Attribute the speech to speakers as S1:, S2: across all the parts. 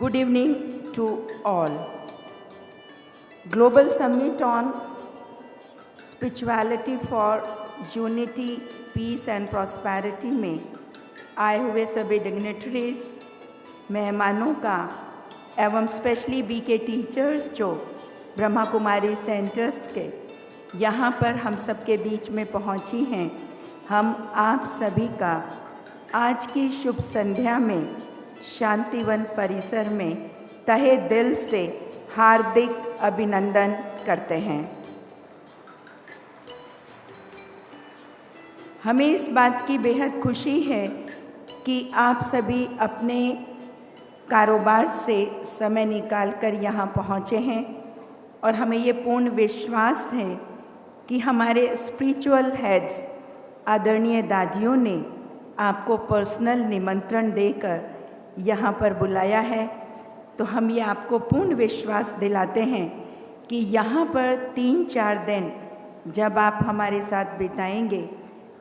S1: Good evening to all. Global Summit on Spirituality for Unity, Peace and Prosperity में आए हुए सभी dignitaries, मेहमानों का एवं स्पेशली बीके टीचर्स जो ब्रह्मा कुमारी सेंटर्स के यहाँ पर हम सबके बीच में पहुँची हैं, हम आप सभी का आज की शुभ संध्या में शांतिवन परिसर में तहे दिल से हार्दिक अभिनंदन करते हैं। हमें इस बात की बेहद खुशी है कि आप सभी अपने कारोबार से समय निकालकर यहाँ पहुँचे हैं और हमें ये पूर्ण विश्वास है कि हमारे स्पिरिचुअल हेड्स आदरणीय दादियों ने आपको पर्सनल निमंत्रण देकर यहाँ पर बुलाया है। तो हम ये आपको पूर्ण विश्वास दिलाते हैं कि यहाँ पर 3-4 दिन जब आप हमारे साथ बिताएंगे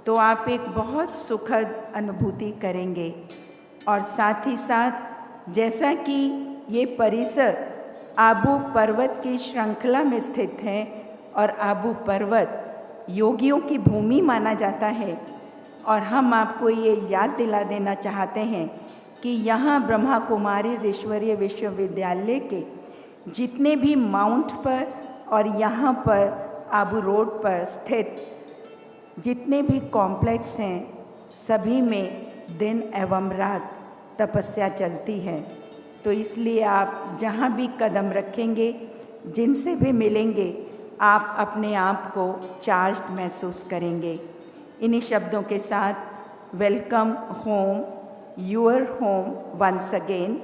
S1: तो आप एक बहुत सुखद अनुभूति करेंगे। और साथ ही साथ जैसा कि ये परिसर आबू पर्वत की श्रृंखला में स्थित है और आबू पर्वत योगियों की भूमि माना जाता है, और हम आपको ये याद दिला देना चाहते हैं कि यहाँ ब्रह्मा कुमारीज ईश्वरीय विश्वविद्यालय के जितने भी माउंट पर और यहाँ पर आबू रोड पर स्थित जितने भी कॉम्प्लेक्स हैं, सभी में दिन एवं रात तपस्या चलती है। तो इसलिए आप जहाँ भी कदम रखेंगे, जिनसे भी मिलेंगे, आप अपने आप को चार्ज्ड महसूस करेंगे। इन्हीं शब्दों के साथ welcome home, your home once again.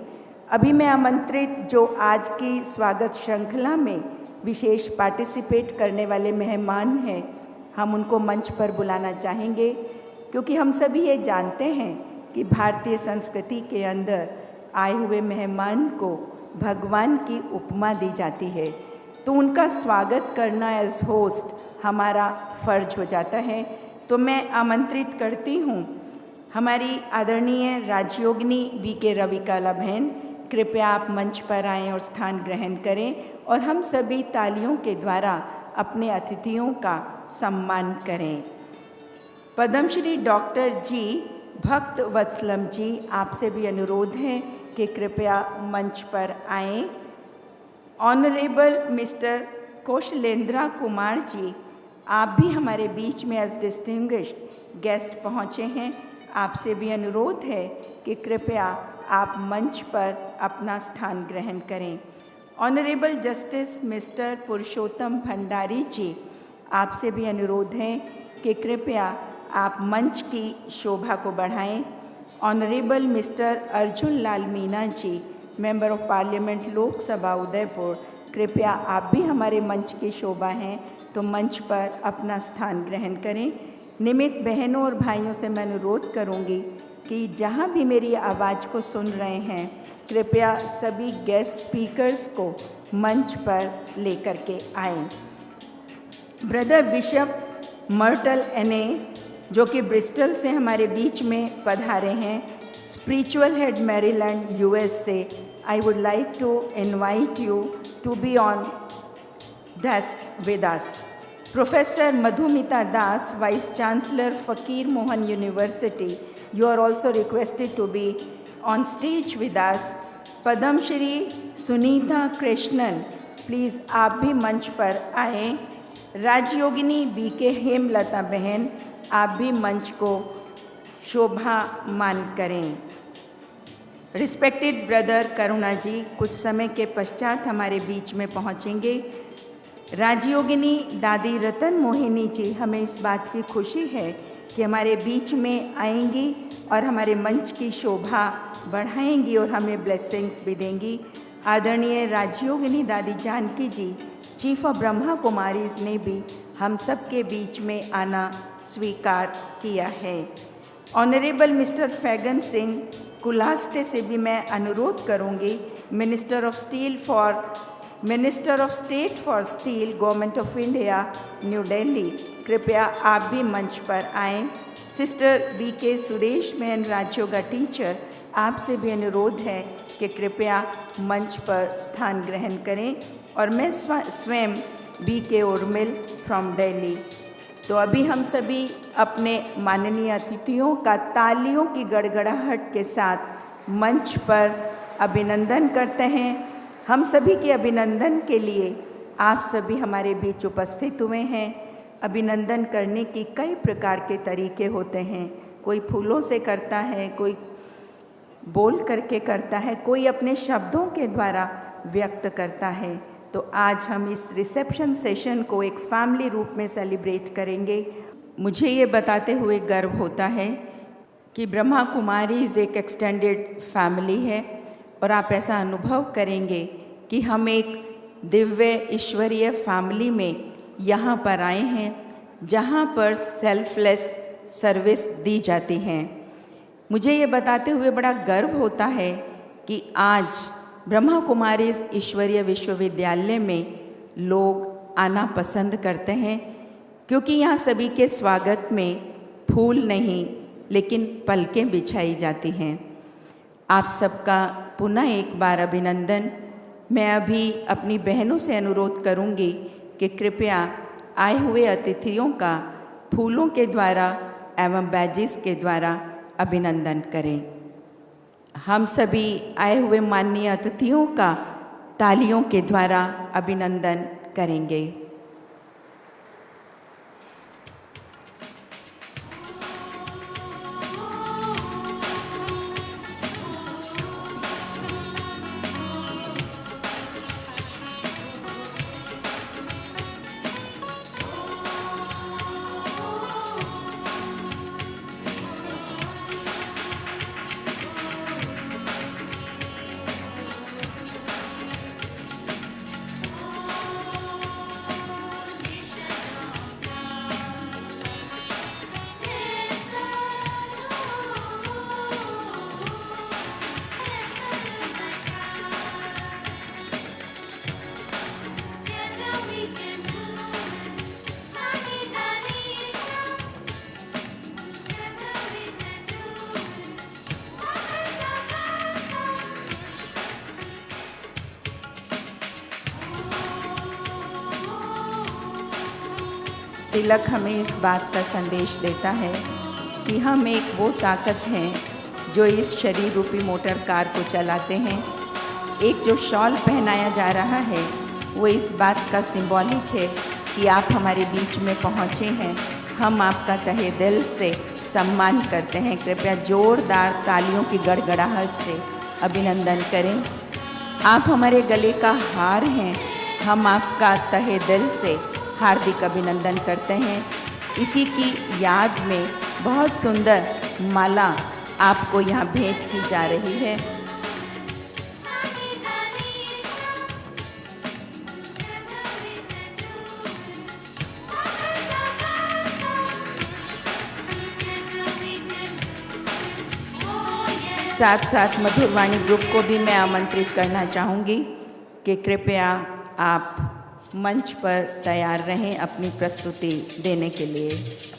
S1: अभी मैं आमंत्रित जो आज की स्वागत श्रृंखला में विशेष पार्टिसिपेट करने वाले मेहमान हैं, हम उनको मंच पर बुलाना चाहेंगे, क्योंकि हम सभी ये जानते हैं कि भारतीय संस्कृति के अंदर आए हुए मेहमान को भगवान की उपमा दी जाती है। तो उनका स्वागत करना एज होस्ट हमारा फ़र्ज हो जाता है। तो मैं आमंत्रित करती हूँ हमारी आदरणीय राजयोगिनी बीके रविकला बहन, कृपया आप मंच पर आएँ और स्थान ग्रहण करें और हम सभी तालियों के द्वारा अपने अतिथियों का सम्मान करें। पद्मश्री डॉक्टर जी भक्त वत्सलम जी, आपसे भी अनुरोध है कि कृपया मंच पर आएँ। ऑनरेबल मिस्टर कौशलेंद्रा कुमार जी, आप भी हमारे बीच में एज डिस्टिंग्विश्ड गेस्ट पहुँचे हैं, आपसे भी अनुरोध है कि कृपया आप मंच पर अपना स्थान ग्रहण करें। Honourable justice mister Purushottam Bhandari जी, आपसे भी अनुरोध है कि कृपया आप मंच की शोभा को बढ़ाएं। Honourable mister Arjun Lal Meena ji, member of parliament Lok Sabha Udaipur, कृपया आप भी हमारे मंच की शोभा हैं, तो मंच पर अपना स्थान ग्रहण करें। निमित्त बहनों और भाइयों से मैं अनुरोध करूंगी कि जहां भी मेरी आवाज़ को सुन रहे हैं, कृपया सभी गेस्ट स्पीकर्स को मंच पर लेकर के आएँ। ब्रदर बिशप मर्टल एनए, जो कि ब्रिस्टल से हमारे बीच में पधारे हैं, स्पिरिचुअल हेड मैरीलैंड यूएस से, I would like to invite you to be on desk with us. Professor Madhumita Das, Vice Chancellor Fakir Mohan University, you are also requested to be on stage with us. Padam Shri Sunita Krishnan, please आप भी मंच पर आएँ। राजयोगिनी BK Hemlata बहन, आप भी मंच को शोभामान करें। रिस्पेक्टेड ब्रदर करुणा जी कुछ समय के पश्चात हमारे बीच में पहुँचेंगे। राजयोगिनी दादी रतन मोहिनी जी, हमें इस बात की खुशी है कि हमारे बीच में आएंगी और हमारे मंच की शोभा बढ़ाएंगी और हमें ब्लेसिंग्स भी देंगी। आदरणीय राजयोगिनी दादी जानकी जी, चीफ ऑफ ब्रह्मा कुमारीज ने भी हम सब के बीच में आना स्वीकार किया है। ऑनरेबल मिस्टर फैगन सिंह कुलास्टे से भी मैं अनुरोध करूंगी, minister of state for steel, government of India, new Delhi, कृपया आप भी मंच पर आएँ। सिस्टर बीके सुरेश बहन, राजयोगा टीचर, आपसे भी अनुरोध है कि कृपया मंच पर स्थान ग्रहण करें। और मैं स्वयं BK उर्मिल फ्रॉम दिल्ली। तो अभी हम सभी अपने माननीय अतिथियों का तालियों की गड़गड़ाहट के साथ मंच पर अभिनंदन करते हैं। हम सभी के अभिनंदन के लिए आप सभी हमारे बीच उपस्थित हुए हैं। अभिनंदन करने की कई प्रकार के तरीके होते हैं। कोई फूलों से करता है, कोई बोल करके करता है, कोई अपने शब्दों के द्वारा व्यक्त करता है। तो आज हम इस रिसेप्शन सेशन को एक फैमिली रूप में सेलिब्रेट करेंगे। मुझे ये बताते हुए गर्व होता है कि ब्रह्मा कुमारीज़ एक एक्सटेंडेड फैमिली है और आप ऐसा अनुभव करेंगे कि हम एक दिव्य ईश्वरीय फैमिली में यहाँ पर आए हैं, जहाँ पर सेल्फलेस सर्विस दी जाती हैं। मुझे ये बताते हुए बड़ा गर्व होता है कि आज ब्रह्मा कुमारीज़ ईश्वरीय विश्वविद्यालय में लोग आना पसंद करते हैं, क्योंकि यहाँ सभी के स्वागत में फूल नहीं लेकिन पलकें बिछाई जाती हैं। आप सबका पुनः एक बार अभिनंदन। मैं अभी अपनी बहनों से अनुरोध करूँगी कि कृपया आए हुए अतिथियों का फूलों के द्वारा एवं बैजेस के द्वारा अभिनंदन करें। हम सभी आए हुए माननीय अतिथियों का तालियों के द्वारा अभिनंदन करेंगे। तिलक हमें इस बात का संदेश देता है कि हम एक वो ताकत हैं जो इस शरीर रूपी मोटर कार को चलाते हैं। एक जो शॉल पहनाया जा रहा है वो इस बात का सिंबॉलिक है कि आप हमारे बीच में पहुँचे हैं। हम आपका तहे दिल से सम्मान करते हैं। कृपया जोरदार तालियों की गड़गड़ाहट से अभिनंदन करें। आप हमारे गले का हार हैं। हम आपका तहे दिल से हार्दिक अभिनंदन करते हैं। इसी की याद में बहुत सुंदर माला आपको यहाँ भेंट की जा रही है। साथ साथ मधुरवाणी ग्रुप को भी मैं आमंत्रित करना चाहूँगी कि कृपया आप मंच पर तैयार रहें अपनी प्रस्तुति देने के लिए।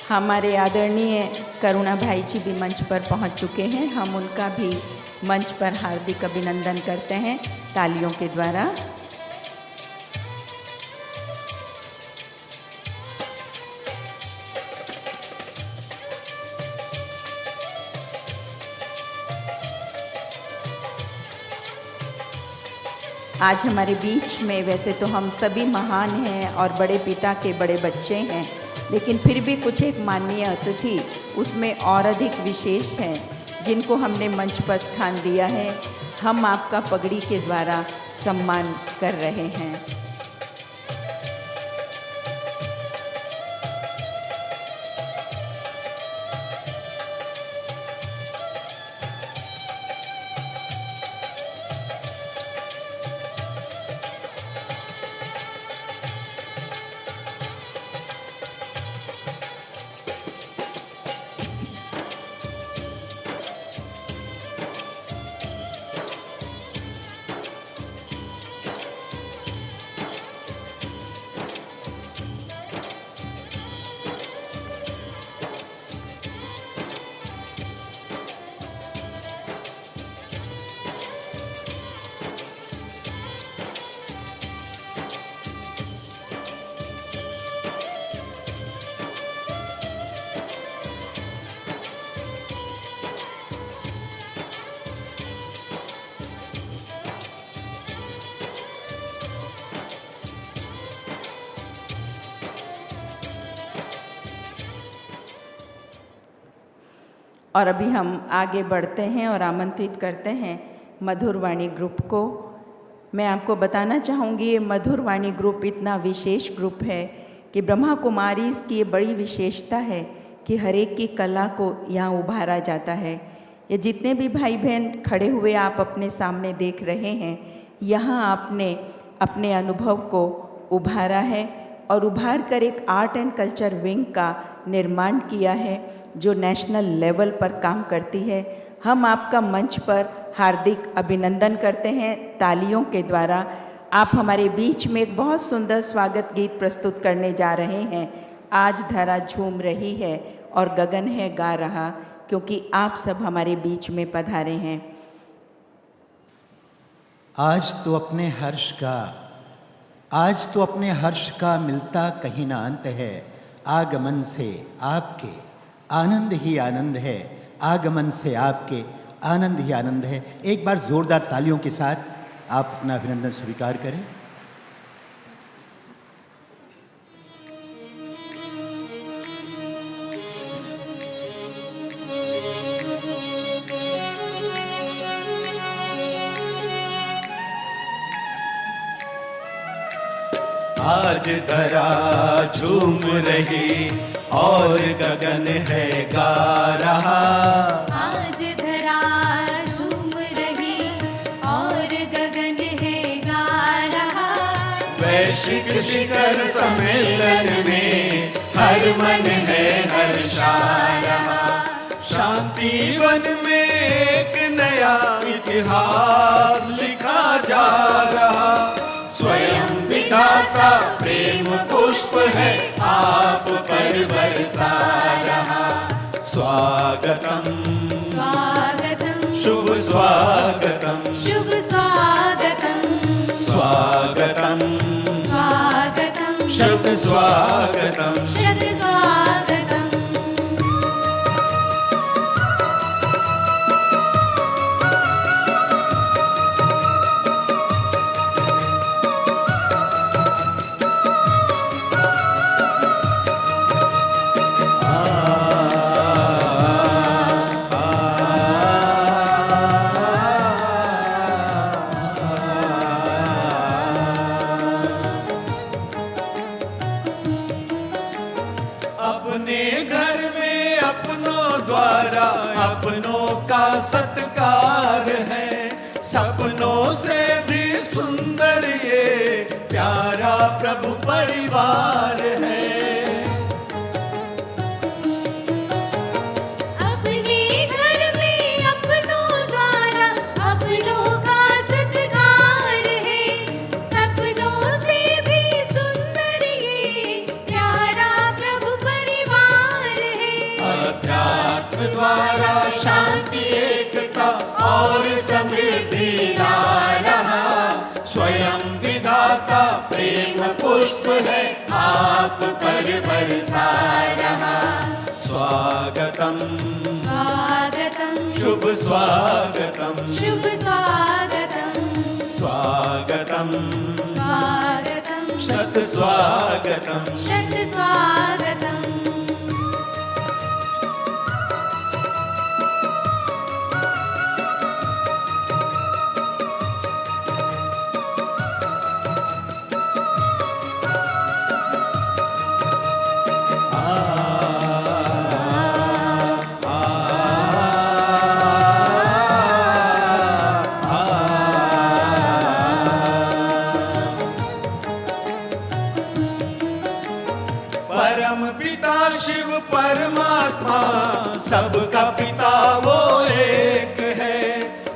S1: हमारे आदरणीय करुणा भाई जी भी मंच पर पहुंच चुके हैं। हम उनका भी मंच पर हार्दिक अभिनंदन करते हैं तालियों के द्वारा। आज हमारे बीच में वैसे तो हम सभी महान हैं और बड़े पिता के बड़े बच्चे हैं, लेकिन फिर भी कुछ एक माननीय अतिथि उसमें और अधिक विशेष हैं जिनको हमने मंच पर स्थान दिया है। हम आपका पगड़ी के द्वारा सम्मान कर रहे हैं। और अभी हम आगे बढ़ते हैं और आमंत्रित करते हैं मधुर वाणी ग्रुप को। मैं आपको बताना चाहूँगी ये मधुर वाणी ग्रुप इतना विशेष ग्रुप है कि ब्रह्मा कुमारी की ये बड़ी विशेषता है कि हर एक की कला को यहाँ उभारा जाता है। ये जितने भी भाई बहन खड़े हुए आप अपने सामने देख रहे हैं, यहाँ आपने अपने अनुभव को उभारा है और उभार कर एक आर्ट एंड कल्चर विंग का निर्माण किया है जो नेशनल लेवल पर काम करती है। हम आपका मंच पर हार्दिक अभिनंदन करते हैं तालियों के द्वारा। आप हमारे बीच में एक बहुत सुंदर स्वागत गीत प्रस्तुत करने जा रहे हैं। आज धरा झूम रही है और गगन है गा रहा, क्योंकि आप सब हमारे बीच में पधारे हैं।
S2: आज तो अपने हर्ष का मिलता कहीं ना अंत है। आगमन से आपके आनंद ही आनंद है, आगमन से आपके आनंद ही आनंद है। एक बार जोरदार तालियों के साथ आप अपना अभिनंदन स्वीकार करें।
S3: आज धरा झूम रही और गगन है गा रहा।
S4: आज धरा झूम रही और गगन है गा रहा।
S3: वैश्विक शिखर सम्मेलन में हर मन है हर्षा रहा। शांति वन में एक नया इतिहास लिखा जा रहा। स्वयं विधाता प्रेम पुष्प है आप पर बरसा रहा। स्वागतम
S4: स्वागतम
S3: शुभ स्वागतम
S4: शुभ स्वागतम
S3: स्वागतम
S4: स्वागतम
S3: शब्द स्वागतम
S4: शब्द स्वागतम।
S3: अपने घर में अपनों द्वारा अपनों का सत्कार है। सपनों से भी सुंदर ये प्यारा प्रभु परिवार है।
S4: अपने घर में अपनों द्वारा अपनों का सत्कार है। सपनों से भी सुंदर ये प्यारा प्रभु परिवार है।
S3: अध्यात्म द्वारा शांति एकता और समृद्धि ला रहा। स्वयं विधाता प्रेम पुष्प है आप पर बरसा रहा। स्वागतम
S4: स्वागतम
S3: शुभ स्वागतम
S4: शुभ स्वागतम
S3: स्वागतम
S4: स्वागतम
S3: शत स्वागतम
S4: शत स्वागतम।
S3: परम पिता शिव परमात्मा सबका पिता वो एक है।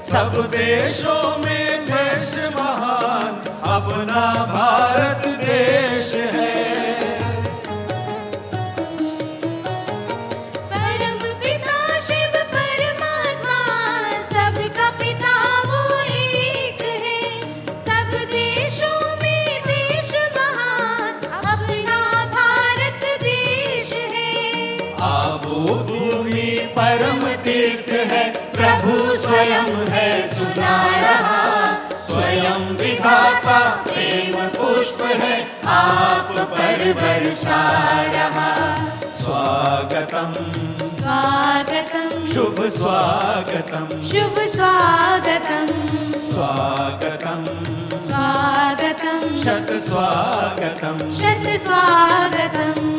S3: सब देशों में देश महान अपना भारत देश है।
S4: परम पिता शिव परमात्मा सबका पिता वो एक है। सब देशों में देश महान अपना भारत देश है।
S3: आबू भूमि परम तीर्थ है प्रभु स्वयं है सुना रहा। स्वयं विधाता प्रेम पुष्प है आप पर बरसा रहा। स्वागतम
S4: स्वागतम
S2: शुभ स्वागतम
S4: शुभ स्वागतम
S2: स्वागतम
S4: स्वागतम
S2: शत स्वागतम
S4: शत स्वागतम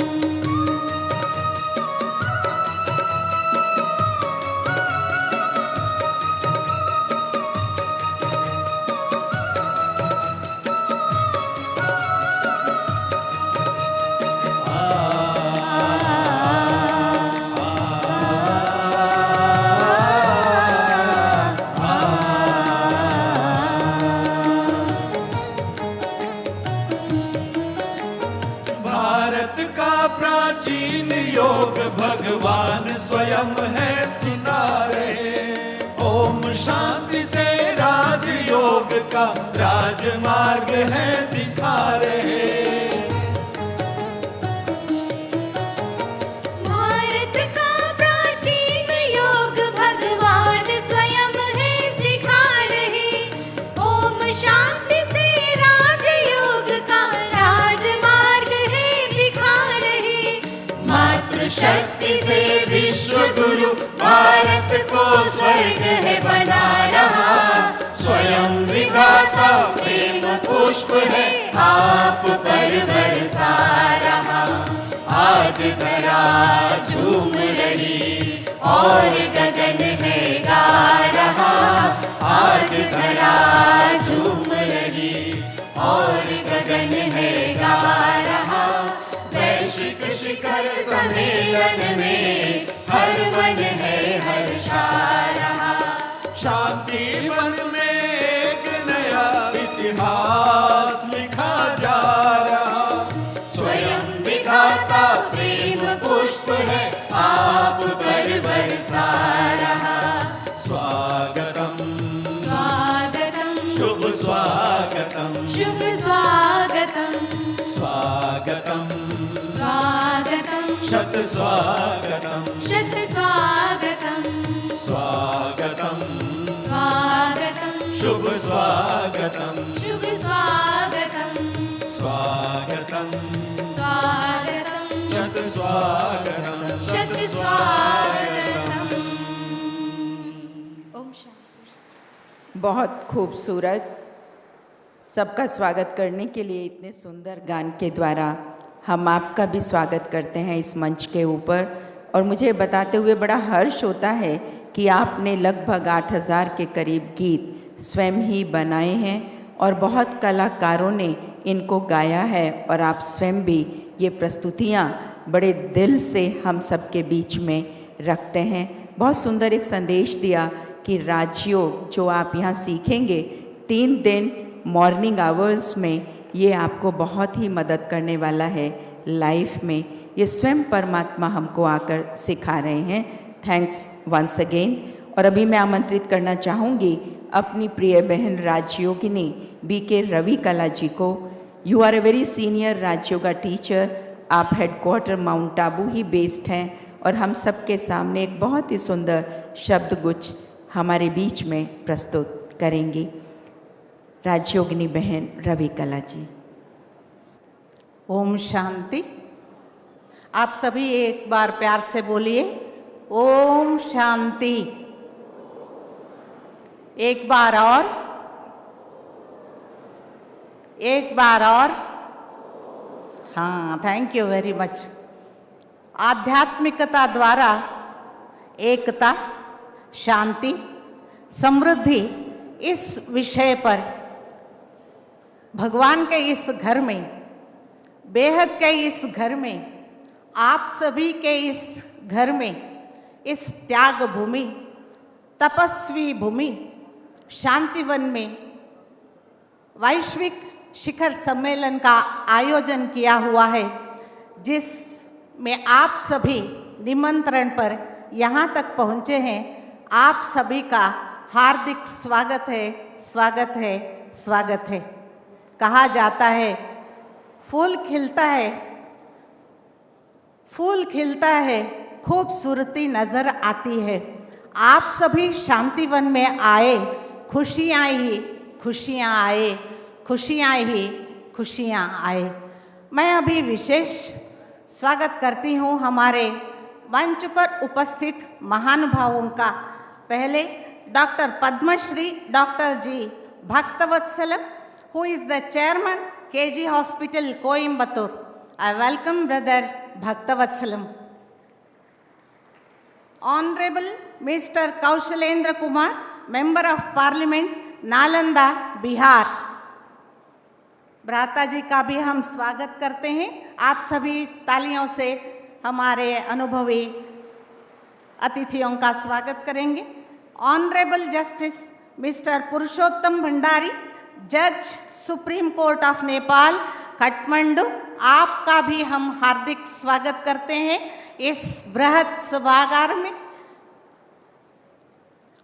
S2: भारत का प्राचीन योग भगवान स्वयं है सुना रहे। ओम शांति से राजयोग का राजमार्ग है दिखा रहे।
S4: भारत का प्राचीन योग भगवान स्वयं है सिखा रहे। ओम शांति से राजयोग का राजमार्ग है दिखा रहे। मातृ शक्ति से विश्व गुरु भारत को स्वर्ग है बना रहा। स्वयं विधाता प्रेम पुष्प है आप पर बरसा रहा। आज धरा झूम रही और गगन है गा रहा। आज धरा झूम रही और गगन है गा रहा। वैश्विक शिखर सम्मेलन में हर मन है हर्षा रहा।
S2: शांति वन में एक नया इतिहास लिखा जा रहा।
S4: स्वयं विधाता प्रेम पुष्प है आप पर बरसा रहा।
S2: स्वागतम
S4: स्वागतम
S2: शुभ स्वागतम
S4: शुभ स्वागतम
S2: स्वागतम
S4: स्वागतम
S2: शत स्वागतम
S4: शत स्वागतम
S2: स्वागतम
S4: स्वागतम
S2: शुभ स्वागतम
S4: शुभ स्वागतम
S2: स्वागतम
S4: स्वागतम
S2: शत स्वागतम
S4: शत स्वागतम। ओम शांति।
S1: बहुत खूबसूरत। सबका स्वागत करने के लिए इतने सुंदर गान के द्वारा हम आपका भी स्वागत करते हैं इस मंच के ऊपर। और मुझे बताते हुए बड़ा हर्ष होता है कि आपने लगभग 8000 के करीब गीत स्वयं ही बनाए हैं और बहुत कलाकारों ने इनको गाया है। और आप स्वयं भी ये प्रस्तुतियाँ बड़े दिल से हम सबके बीच में रखते हैं। बहुत सुंदर एक संदेश दिया कि राजयोग जो आप यहाँ सीखेंगे 3 दिन मॉर्निंग आवर्स में, ये आपको बहुत ही मदद करने वाला है लाइफ में। ये स्वयं परमात्मा हमको आकर सिखा रहे हैं। Thanks once again. और अभी मैं आमंत्रित करना चाहूँगी अपनी प्रिय बहन राजयोगिनी BK रवि कला जी को। You are a very senior Rajyoga teacher. आप हेडक्वार्टर माउंट आबू ही बेस्ड हैं और हम सबके सामने एक बहुत ही सुंदर शब्दगुच्छ हमारे बीच में प्रस्तुत करेंगी। राजयोगिनी बहन रवि कला जी।
S5: ओम शांति। आप सभी एक बार प्यार से बोलिए ओम शांति। एक बार और, एक बार और। हाँ, थैंक यू वेरी मच। आध्यात्मिकता द्वारा एकता, शांति, समृद्धि, इस विषय पर भगवान के इस घर में, बेहद के इस घर में, आप सभी के इस घर में, इस त्याग भूमि, तपस्वी भूमि, शांतिवन में वैश्विक शिखर सम्मेलन का आयोजन किया हुआ है, जिसमें आप सभी निमंत्रण पर यहाँ तक पहुँचे हैं। आप सभी का हार्दिक स्वागत है, स्वागत है, स्वागत है। कहा जाता है फूल खिलता है, फूल खिलता है, खूबसूरती नजर आती है। आप सभी शांतिवन में आए, खुशियाँ ही खुशियाँ आए, खुशियाँ ही खुशियाँ आए। मैं अभी विशेष स्वागत करती हूँ हमारे मंच पर उपस्थित महानुभावों का, पहले doctor Padma Shri doctor G Bhaktavatsalam, who is the chairman KG Hospital Coimbatore. I welcome brother Bhaktavatsalam. Honorable Mr. Kaushalendra Kumar, Member of Parliament, Nalanda, Bihar. भ्राता जी का भी हम स्वागत करते हैं। आप सभी तालियों से हमारे अनुभवी अतिथियों का स्वागत करेंगे। Honourable justice mister Purushottam Bhandari, जज supreme court of Nepal, Kathmandu, आपका भी हम हार्दिक स्वागत करते हैं इस बृहत सभागार में।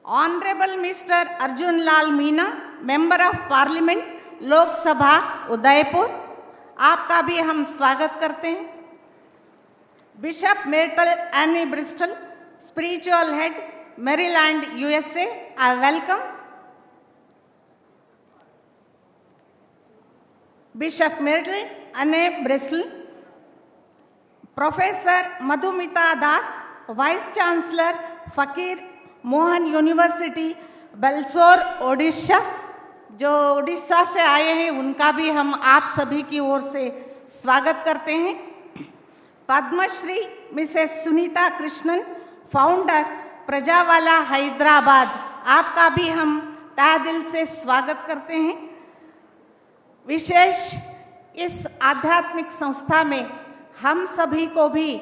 S5: Honourable mister Arjun Lal Meena, member of parliament, Lok Sabha Udaipur, आपका भी हम स्वागत करते हैं। Bishop Myrtle Annie Bristol, spiritual head, Maryland, USA, I welcome. Bishop Myrtle Annie Bristol, professor Madhumita Das, vice chancellor Fakir Mohan university, Balasore, Odisha, जो उड़ीसा से आए हैं उनका भी हम आप सभी की ओर से स्वागत करते हैं। पद्मश्री मिसेस सुनीता कृष्णन, फाउंडर प्रजावाला हैदराबाद, आपका भी हम तहे दिल से स्वागत करते हैं। विशेष इस आध्यात्मिक संस्था में हम सभी को भी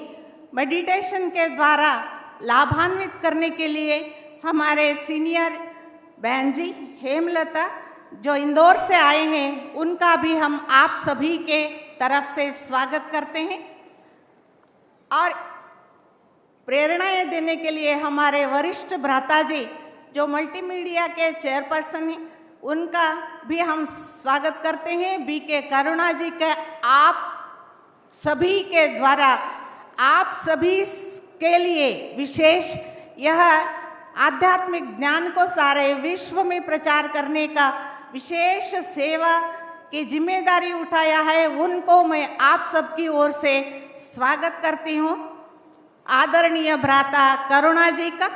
S5: मेडिटेशन के द्वारा लाभान्वित करने के लिए हमारे सीनियर बहन जी हेमलता जो इंदौर से आए हैं, उनका भी हम आप सभी के तरफ से स्वागत करते हैं। और प्रेरणाएं देने के लिए हमारे वरिष्ठ भ्राता जी जो मल्टीमीडिया के चेयरपर्सन हैं, उनका भी हम स्वागत करते हैं। BK करुणा जी के आप सभी के द्वारा आप सभी के लिए विशेष यह आध्यात्मिक ज्ञान को सारे विश्व में प्रचार करने का विशेष सेवा की जिम्मेदारी उठाया है, उनको मैं आप सबकी ओर से स्वागत करती हूँ। आदरणीय भ्राता करुणा जी का,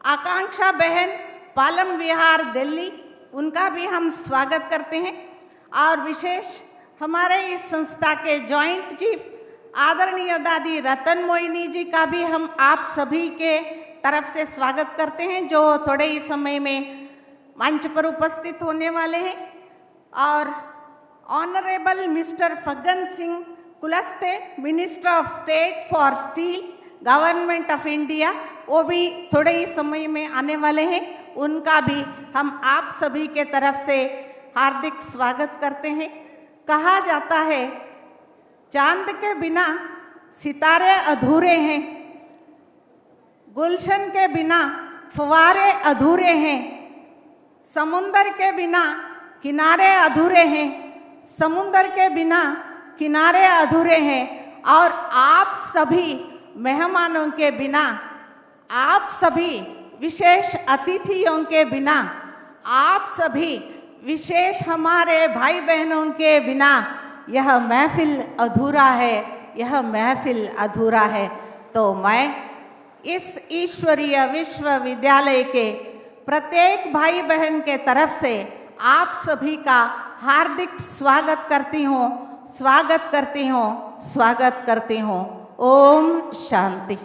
S5: आकांक्षा बहन पालम विहार, दिल्ली, उनका भी हम स्वागत करते हैं। और विशेष हमारे इस संस्था के जॉइंट चीफ आदरणीय दादी रतन मोहिनी जी का भी हम आप सभी के तरफ से स्वागत करते हैं, जो थोड़े ही समय में मंच पर उपस्थित होने वाले हैं। और honourable mister Faggan Singh Kulaste, minister of state for steel, government of India, वो भी थोड़े ही समय में आने वाले हैं, उनका भी हम आप सभी के तरफ से हार्दिक स्वागत करते हैं। कहा जाता है चांद के बिना सितारे अधूरे हैं, गुलशन के बिना फुवारे अधूरे हैं, समुंदर के बिना किनारे अधूरे हैं, समुंदर के बिना किनारे अधूरे हैं। और आप सभी मेहमानों के बिना, आप सभी विशेष अतिथियों के बिना, आप सभी विशेष हमारे भाई बहनों के बिना यह महफिल अधूरा है, यह महफिल अधूरा है। तो मैं इस ईश्वरीय विश्वविद्यालय के प्रत्येक भाई बहन के तरफ से आप सभी का हार्दिक स्वागत करती हूँ, स्वागत करती हूँ, स्वागत करती हूँ। ओम शांति।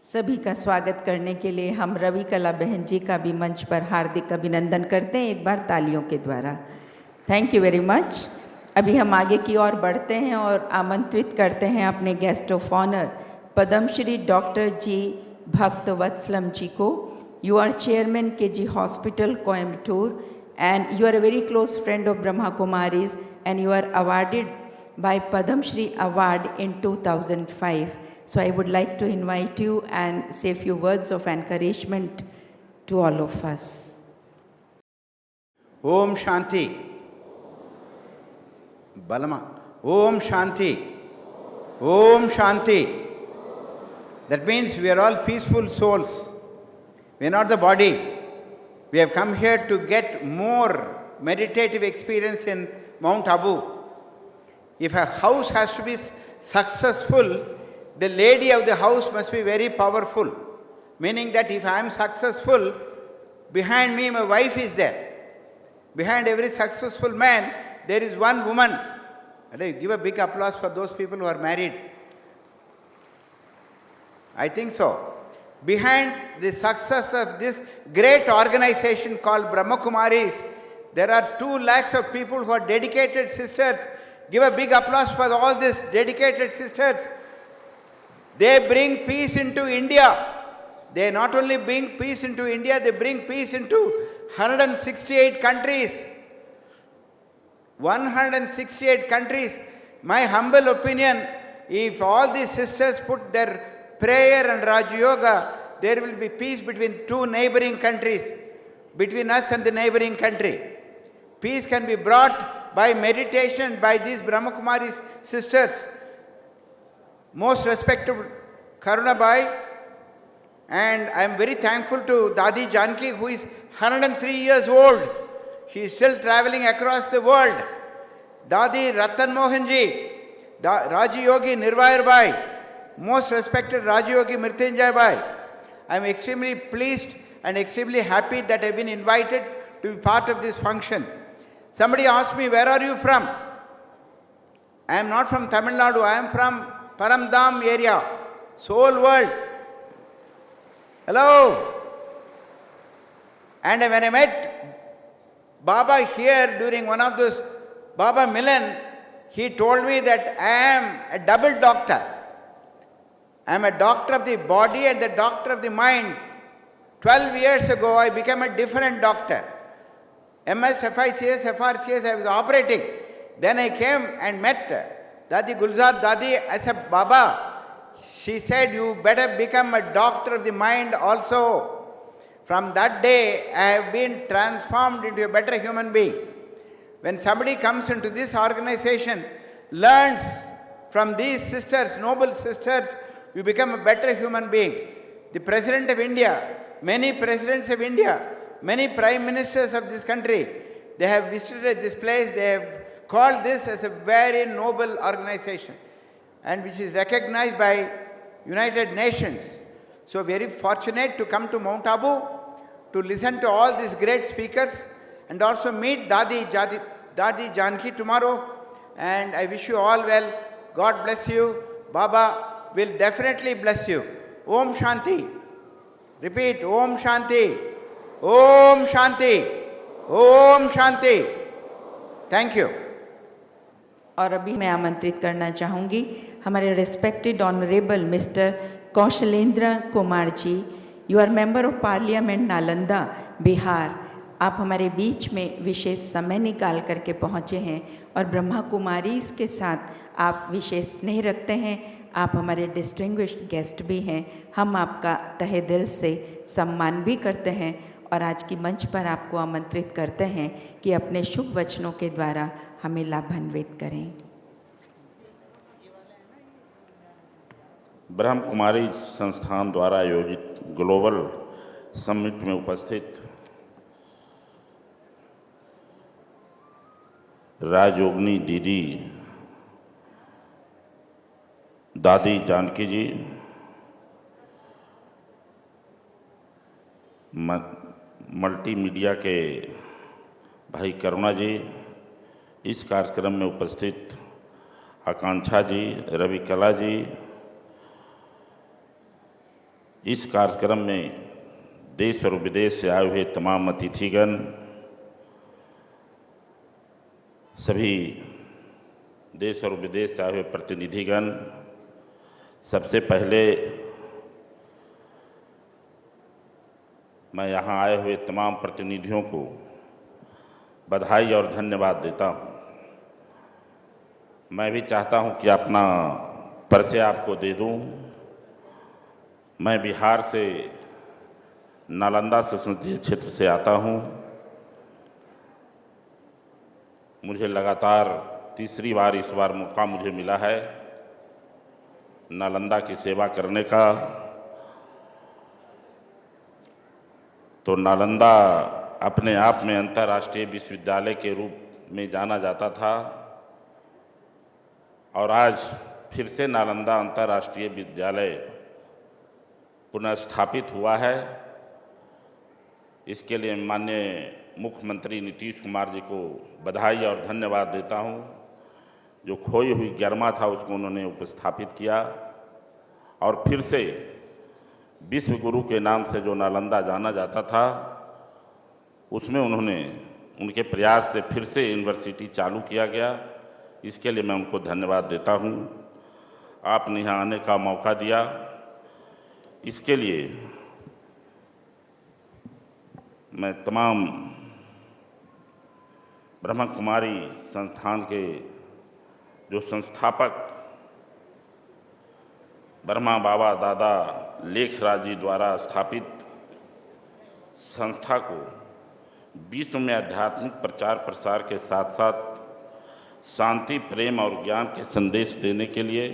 S1: सभी का स्वागत करने के लिए हम रवि कला बहन जी का भी मंच पर हार्दिक अभिनंदन करते हैं, एक बार तालियों के द्वारा। Thank you very much. अभी हम आगे की ओर बढ़ते हैं और आमंत्रित करते हैं अपने guest of honour Padma Shri doctor G Bakthavathsalam ji को। You are chairman KG hospital Coimbatore and you are a very close friend of Brahma Kumaris and you are awarded by Padam Shri Award in 2005. So I would like to invite you and say a few words of encouragement to all of us.
S6: Om Shanti. Balama. Om Shanti. Om Shanti. That means we are all peaceful souls. We are not the body. We have come here to get more meditative experience in Mount Abu. If a house has to be successful, the lady of the house must be very powerful. Meaning that if I am successful, behind me my wife is there. Behind every successful man, there is one woman. And I give a big applause for those people who are married. I think so. Behind the success of this great organization called Brahma Kumaris, there are 2 lakhs of people who are dedicated sisters. Give a big applause for all these dedicated sisters. They bring peace into India. They not only bring peace into India, they bring peace into 168 countries. 168 countries. My humble opinion, if all these sisters put their prayer and Raja Yoga, there will be peace between 2 neighboring countries, between us and the neighboring country. Peace can be brought by meditation by these Brahma Kumaris sisters. Most respected Karunabai, and I am very thankful to Dadi Janki, who is 103 years old. She is still traveling across the world. Dadi Ratan Mohanji, Raji Yogi Nirvayar Bhai, most respected Raji Yogi Mrityunjay Bhai. I am extremely pleased and extremely happy that I have been invited to be part of this function. Somebody asked me, where are you from? I am not from Tamil Nadu, I am from Paramdam area, Soul World. Hello. And when I met Baba here during one of those Baba Milan, he told me that I am a double doctor. I am a doctor of the body and the doctor of the mind. 12 years ago, I became a different doctor. MS, FICS, FRCS, I was operating. Then I came and met Dadi Gulzar Dadi as a Baba. She said, you better become a doctor of the mind also. From that day, I have been transformed into a better human being. When somebody comes into this organization, learns from these sisters, noble sisters, you become a better human being. The President of India, many presidents of India, many prime ministers of this country, they have visited this place, they have called this as a very noble organization and which is recognized by United Nations. So very fortunate to come to Mount Abu to listen to all these great speakers and also meet Dadi Janki tomorrow. And I wish you all well. God bless you. Baba will definitely bless you. Om Shanti. Repeat, Om Shanti. Om Shanti. Om Shanti. Thank you.
S1: और अभी मैं आमंत्रित करना चाहूँगी हमारे respected honourable mister Kaushlendra Kumar ji, you are member of parliament Nalanda Bihar. आप हमारे बीच में विशेष समय निकाल करके पहुँचे हैं और ब्रह्मा कुमारीज़ के साथ आप विशेष स्नेह रखते हैं। आप हमारे डिस्टिंग्विश्ड गेस्ट भी हैं। हम आपका तहे दिल से सम्मान भी करते हैं और आज की मंच पर आपको आमंत्रित करते हैं कि अपने शुभ वचनों के द्वारा हमें लाभान्वित करें।
S7: ब्रह्म कुमारी संस्थान द्वारा आयोजित ग्लोबल समिट में उपस्थित राजयोगिनी दीदी दादी जानकी जी, मल्टीमीडिया के भाई करुणा जी, इस कार्यक्रम में उपस्थित आकांक्षा जी, रवि कला जी, इस कार्यक्रम में देश और विदेश से आए हुए तमाम अतिथिगण, सभी देश और विदेश से आए हुए प्रतिनिधिगण, सबसे पहले मैं यहाँ आए हुए तमाम प्रतिनिधियों को बधाई और धन्यवाद देता हूँ। मैं भी चाहता हूँ कि अपना परिचय आपको दे दूँ। मैं बिहार से नालंदा संसदीय क्षेत्र से आता हूँ। मुझे लगातार तीसरी बार इस बार मौका मुझे मिला है नालंदा की सेवा करने का। तो नालंदा अपने आप में अंतर्राष्ट्रीय विश्वविद्यालय के रूप में जाना जाता था और आज फिर से नालंदा अंतर्राष्ट्रीय विद्यालय पुनर्स्थापित हुआ है। इसके लिए माननीय मुख्यमंत्री नीतीश कुमार जी को बधाई और धन्यवाद देता हूं। जो खोई हुई गरिमा था उसको उन्होंने उपस्थापित किया और फिर से विश्व गुरु के नाम से जो नालंदा जाना जाता था उसमें उनके प्रयास से फिर से यूनिवर्सिटी चालू किया गया। इसके लिए मैं उनको धन्यवाद देता हूं। आपने यहाँ आने का मौका दिया, इसके लिए मैं तमाम ब्रह्मा कुमारी संस्थान के जो संस्थापक ब्रह्मा बाबा दादा लेखराज जी द्वारा स्थापित संस्था को विश्व में आध्यात्मिक प्रचार प्रसार के साथ साथ शांति, प्रेम और ज्ञान के संदेश देने के लिए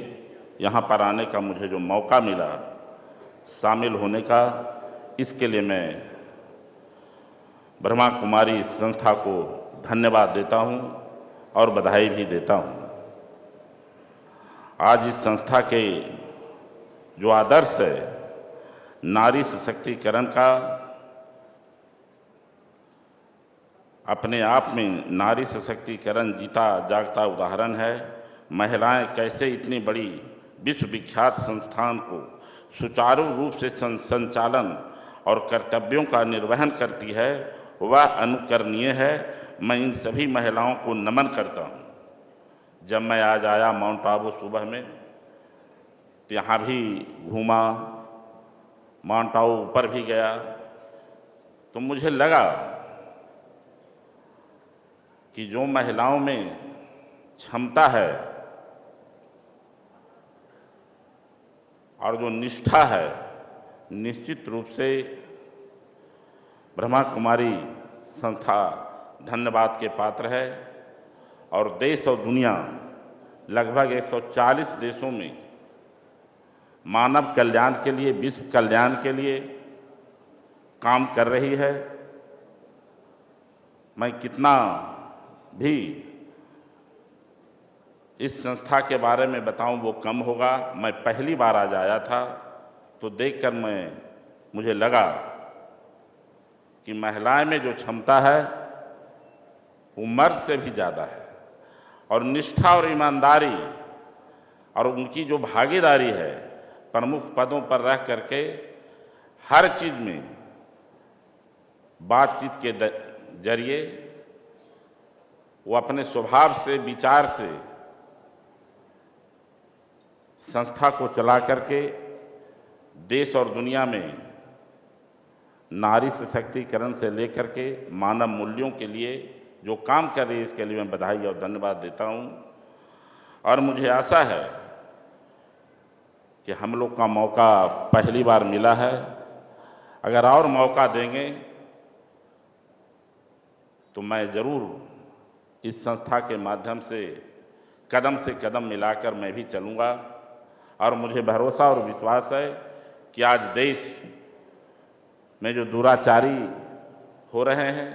S7: यहाँ पर आने का मुझे जो मौका मिला, शामिल होने का, इसके लिए मैं ब्रह्मा कुमारी संस्था को धन्यवाद देता हूँ और बधाई भी देता हूँ। आज इस संस्था के जो आदर्श है नारी सशक्तिकरण का, अपने आप में नारी सशक्तिकरण जीता जागता उदाहरण है। महिलाएं कैसे इतनी बड़ी विश्व विख्यात संस्थान को सुचारू रूप से संचालन और कर्तव्यों का निर्वहन करती है, वह अनुकरणीय है। मैं इन सभी महिलाओं को नमन करता हूँ। जब मैं आज आया माउंट आबू सुबह में, तो यहाँ भी घूमा, माउंट आबू ऊपर भी गया, तो मुझे लगा कि जो महिलाओं में क्षमता है और जो निष्ठा है, निश्चित रूप से ब्रह्मा कुमारी संस्था धन्यवाद के पात्र है। और देश और दुनिया लगभग 140 देशों में मानव कल्याण के लिए, विश्व कल्याण के लिए काम कर रही है। मैं कितना भी इस संस्था के बारे में बताऊं वो कम होगा। मैं पहली बार आज आया था तो देखकर मुझे लगा कि महिलाएं में जो क्षमता है वो मर्द से भी ज़्यादा है, और निष्ठा और ईमानदारी और उनकी जो भागीदारी है प्रमुख पदों पर रह करके हर चीज़ में बातचीत के जरिए वो अपने स्वभाव से, विचार से संस्था को चला करके देश और दुनिया में नारी सशक्तिकरण से लेकर के मानव मूल्यों के लिए जो काम कर रही है, इसके लिए मैं बधाई और धन्यवाद देता हूँ। और मुझे आशा है कि हम लोग का मौका पहली बार मिला है, अगर और मौका देंगे तो मैं ज़रूर इस संस्था के माध्यम से कदम मिलाकर मैं भी चलूँगा। और मुझे भरोसा और विश्वास है कि आज देश में जो दुराचारी हो रहे हैं,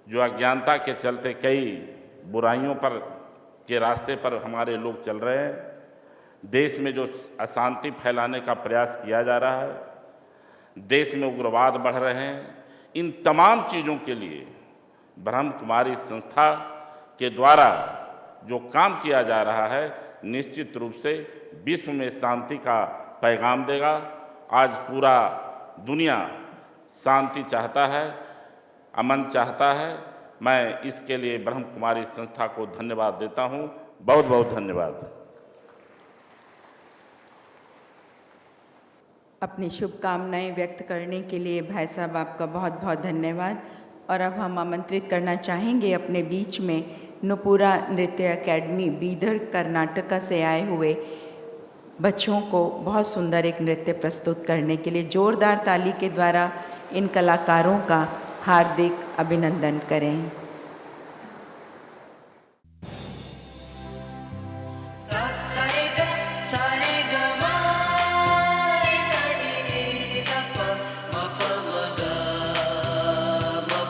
S7: जो अज्ञानता के चलते कई बुराइयों पर के रास्ते पर हमारे लोग चल रहे हैं, देश में जो अशांति फैलाने का प्रयास किया जा रहा है, देश में उग्रवाद बढ़ रहे हैं, इन तमाम चीज़ों के लिए ब्रह्म कुमारी संस्था के द्वारा जो काम किया जा रहा है, निश्चित रूप से विश्व में शांति का पैगाम देगा। आज पूरा दुनिया शांति चाहता है, अमन चाहता है। मैं इसके लिए ब्रह्म कुमारी संस्था को धन्यवाद देता हूँ। बहुत बहुत धन्यवाद।
S1: अपनी शुभकामनाएं व्यक्त करने के लिए भाई साहब आपका बहुत बहुत धन्यवाद। और अब हम आमंत्रित करना चाहेंगे अपने बीच में नुपुरा नृत्य एकेडमी बीदर कर्नाटका से आए हुए बच्चों को बहुत सुंदर एक नृत्य प्रस्तुत करने के लिए जोरदार ताली के द्वारा इन कलाकारों का हार्दिक अभिनंदन करें।
S3: Ma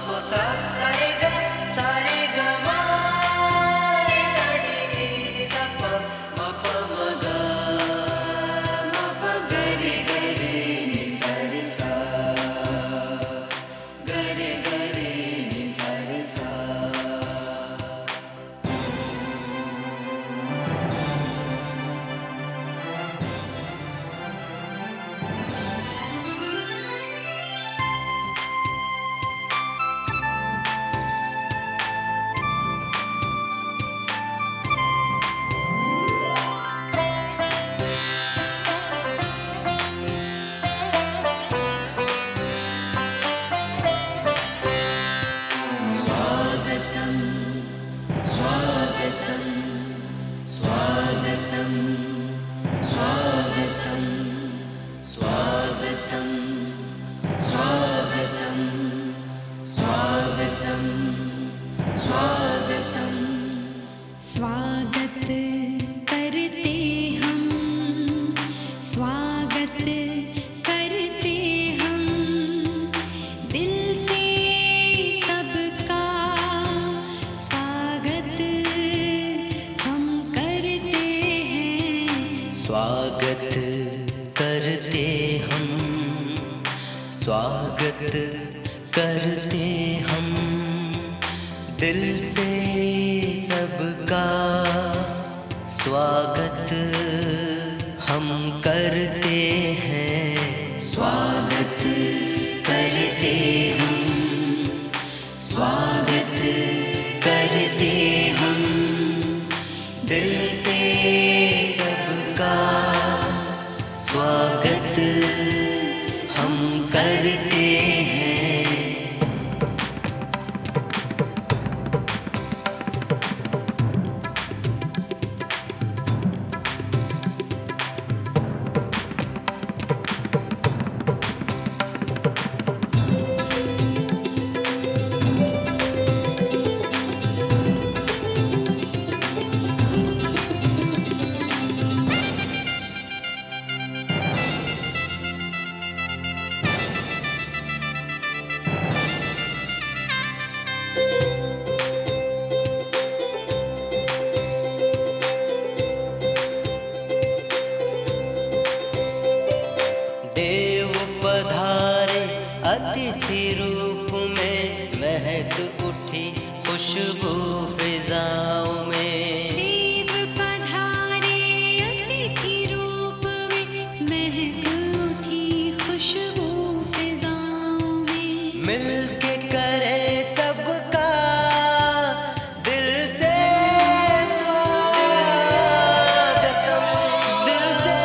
S8: स्वागत करते हम, स्वागत करते हम, दिल से सबका स्वागत हम करते हैं।
S9: स्वागत करते हम, स्वागत करते हम, दिल से सबका स्वागत हम करते हैं। स्वागत करते हम, स्वागत करते हम, दिल से सबका स्वागत हम करते हैं। देव पधारे अतिथि रूप में, महक उठी खुशबू फिजाओं में।
S8: देव पधारे अतिथि रूप में, महक उठी खुशबू फिजाओं में।
S9: मिल के करे सबका दिल से स्वागतम, दिल से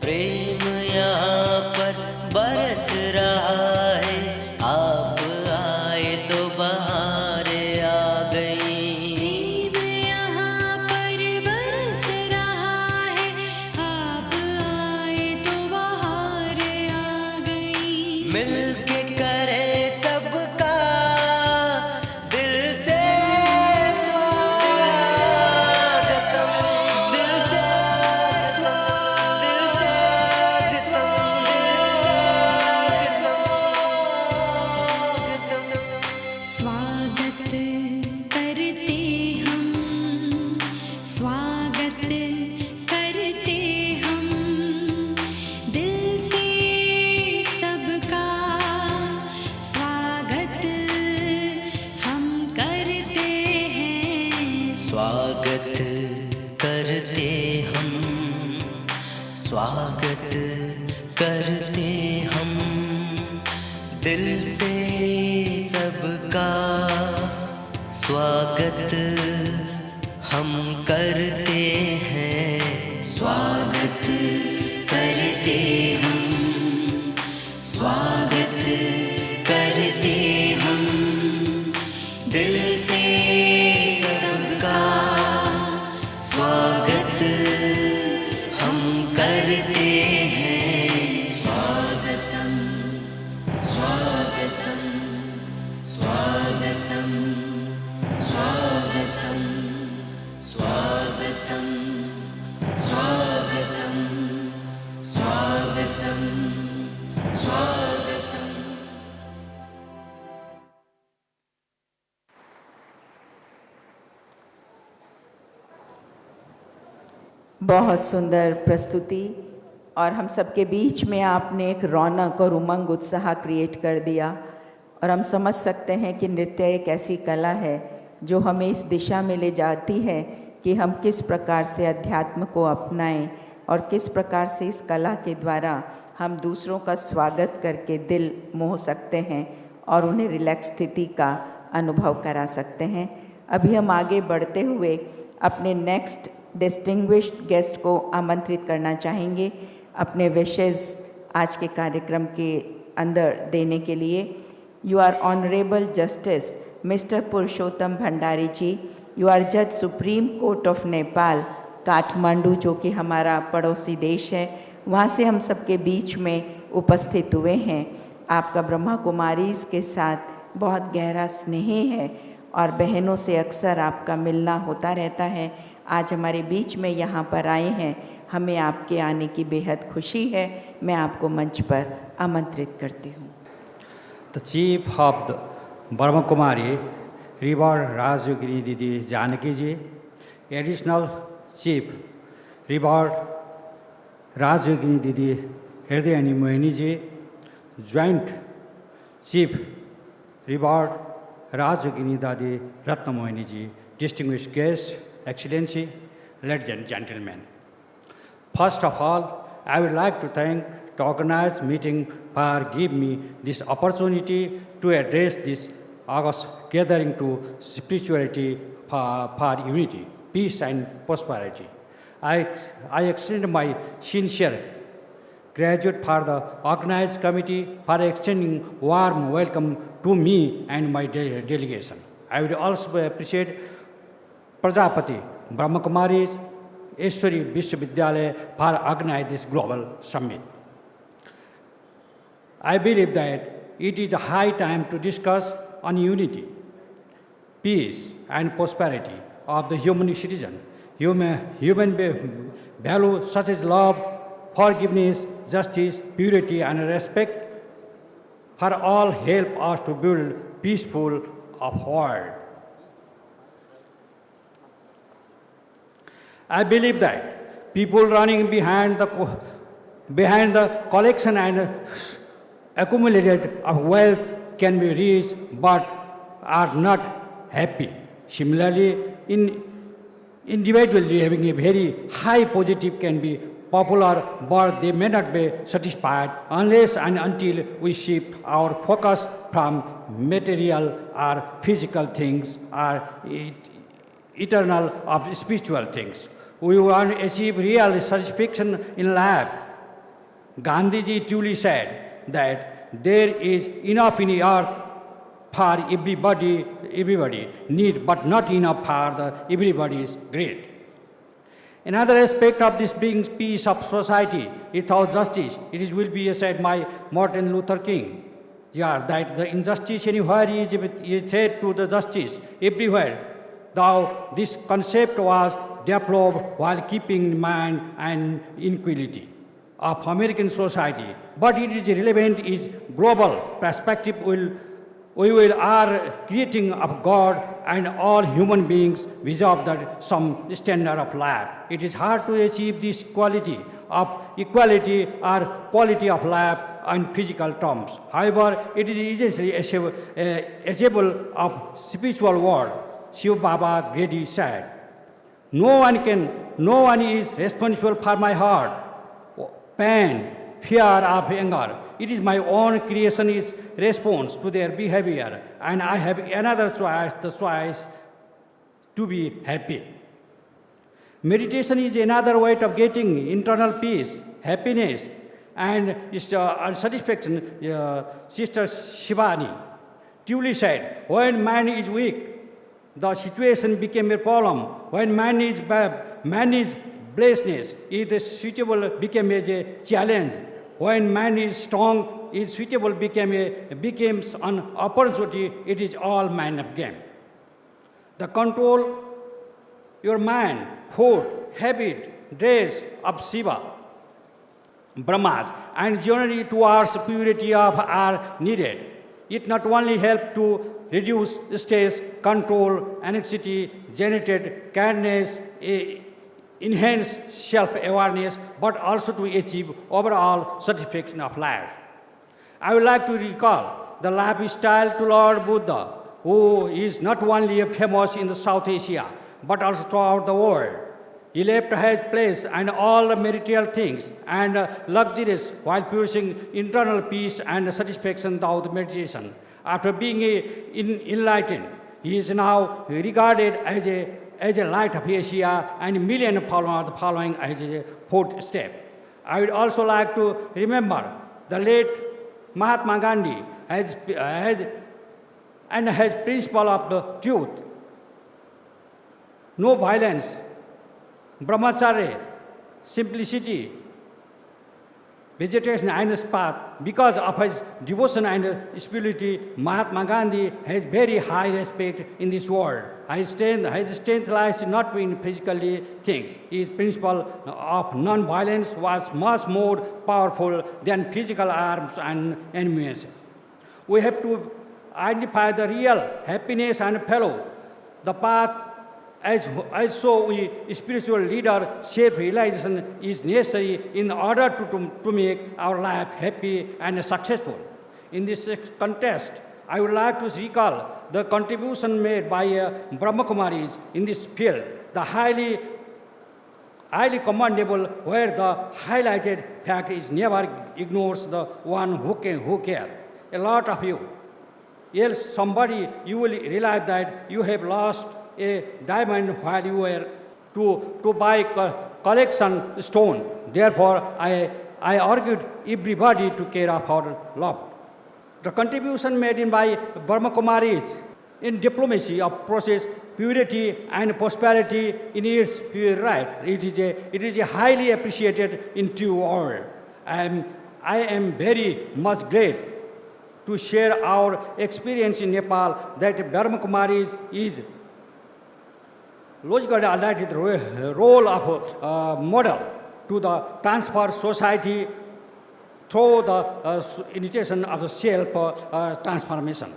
S9: प्रेम यहाँ पर बरस रहा है, आप आए तो बहारें आ गई।
S8: प्रेम यहाँ पर बरस रहा है, आप आए तो बहारें आ गई।
S9: मिल के करे सबका दिल से स्वागतम, दिल से
S8: स्वागत करते हम, स्वागत करते हम, दिल से सबका स्वागत हम करते हैं।
S9: स्वागत करते हम, स्वागत करते हम, दिल से सबका स्वागत हम करते हैं। स्वागत करते हम, स्वागत करते हम,
S1: बहुत सुंदर प्रस्तुति और हम सबके बीच में आपने एक रौनक और उमंग उत्साह क्रिएट कर दिया और हम समझ सकते हैं कि नृत्य एक ऐसी कला है जो हमें इस दिशा में ले जाती है कि हम किस प्रकार से अध्यात्म को अपनाएं और किस प्रकार से इस कला के द्वारा हम दूसरों का स्वागत करके दिल मोह सकते हैं और उन्हें रिलैक्स स्थिति का अनुभव करा सकते हैं। अभी हम आगे बढ़ते हुए अपने नेक्स्ट डिस्टिंग्विश्ड गेस्ट को आमंत्रित करना चाहेंगे अपने विशेष आज के कार्यक्रम के अंदर देने के लिए। You are honourable justice mister Purushottam Bhandari ji, you are जज supreme court of Nepal Kathmandu, जो कि हमारा पड़ोसी देश है, वहाँ से हम सबके बीच में उपस्थित हुए हैं। आपका ब्रह्मा कुमारीज़ के साथ बहुत गहरा स्नेह है और बहनों से अक्सर आपका मिलना होता रहता है। आज हमारे बीच में यहाँ पर आए हैं, हमें आपके आने की बेहद खुशी है। मैं आपको मंच पर आमंत्रित करती हूँ।
S10: The Chief of the Brahma Kumari, Revered Rajyogini Didi Janaki ji, Additional Chief, Revered Rajyogini Didi Hridayani Mohini ji, Joint Chief, Revered Rajyogini Dadi Ratna Mohini ji, distinguished guests, Excellency, ladies and gentlemen. First of all, I would like to thank the organized meeting for giving me this opportunity to address this August gathering to spirituality for unity, peace and prosperity. I extend my sincere gratitude for the organized committee for extending warm welcome to me and my delegation. I would also appreciate Prajapati Brahma Kumaris Eshwari Vishwavidyalaya for organizing this global summit. I believe that it is a high time to discuss on unity, peace and prosperity of the human citizen. Human values such as love, forgiveness, justice, purity and respect for all help us to build peaceful world. I believe that people running behind the collection and accumulated of wealth can be rich but are not happy. Similarly, individuals having a very high positive can be popular, but they may not be satisfied unless and until we shift our focus from material or physical things or eternal of spiritual things. We want to achieve real satisfaction in life. Gandhiji truly said that there is enough in the earth for everybody need, but not enough for everybody's greed. Another aspect of this brings peace of society without justice. It will be said by Martin Luther King, that the injustice anywhere is a threat to the justice everywhere. Though this concept was developed while keeping in mind an inequality of American society, but it is relevant is global perspective. We are creating of God and all human beings deserve that some standard of life. It is hard to achieve this quality of equality or quality of life in physical terms. However, it is easily achievable of spiritual world. Shiv Baba Grady said, no one is responsible for my heart, pain, fear of anger. It is my own creation is response to their behavior, and I have another choice, the choice to be happy. Meditation is another way of getting internal peace, happiness, and satisfaction. Sister Shivani truly said, when man is weak, the situation became a problem. When man is blessedness, is suitable became a challenge. When man is strong, is suitable becomes an opportunity. It is all man of game. The control your mind, food, habit, dress of Shiva, Brahmas, and journey towards purity of are needed. It not only helps to reduce stress, control, anxiety, generate kindness, enhance self-awareness, but also to achieve overall satisfaction of life. I would like to recall the lifestyle to Lord Buddha, who is not only famous in the South Asia, but also throughout the world. He left his place and all the material things and luxuries while pursuing internal peace and satisfaction without meditation. After being enlightened, he is now regarded as a light of Asia, and millions of followers following as a fourth step. I would also like to remember the late Mahatma Gandhi as principle of the truth, no violence, brahmacharya, simplicity, vegetation and path. Because of his devotion and spirituality, Mahatma Gandhi has very high respect in this world. His strength lies not in physical things. His principle of non-violence was much more powerful than physical arms and ammunition. We have to identify the real happiness and follow the path as so we spiritual leader self-realization is necessary in order to make our life happy and successful. In this context, I would like to recall the contribution made by Brahma Kumaris in this field, the highly commendable, where the highlighted fact is never ignores the one who care. A lot of you, else somebody you will realize that you have lost a diamond while you were to buy collection stone. Therefore, I argued everybody to care of our love. The contribution made by Brahma Kumaris in diplomacy of process, purity and prosperity in its pure right. It is a highly appreciated in true world. I am very much glad to share our experience in Nepal that Brahma Kumaris is logically aligned role of model to the transfer society through the initiation of the self transformation.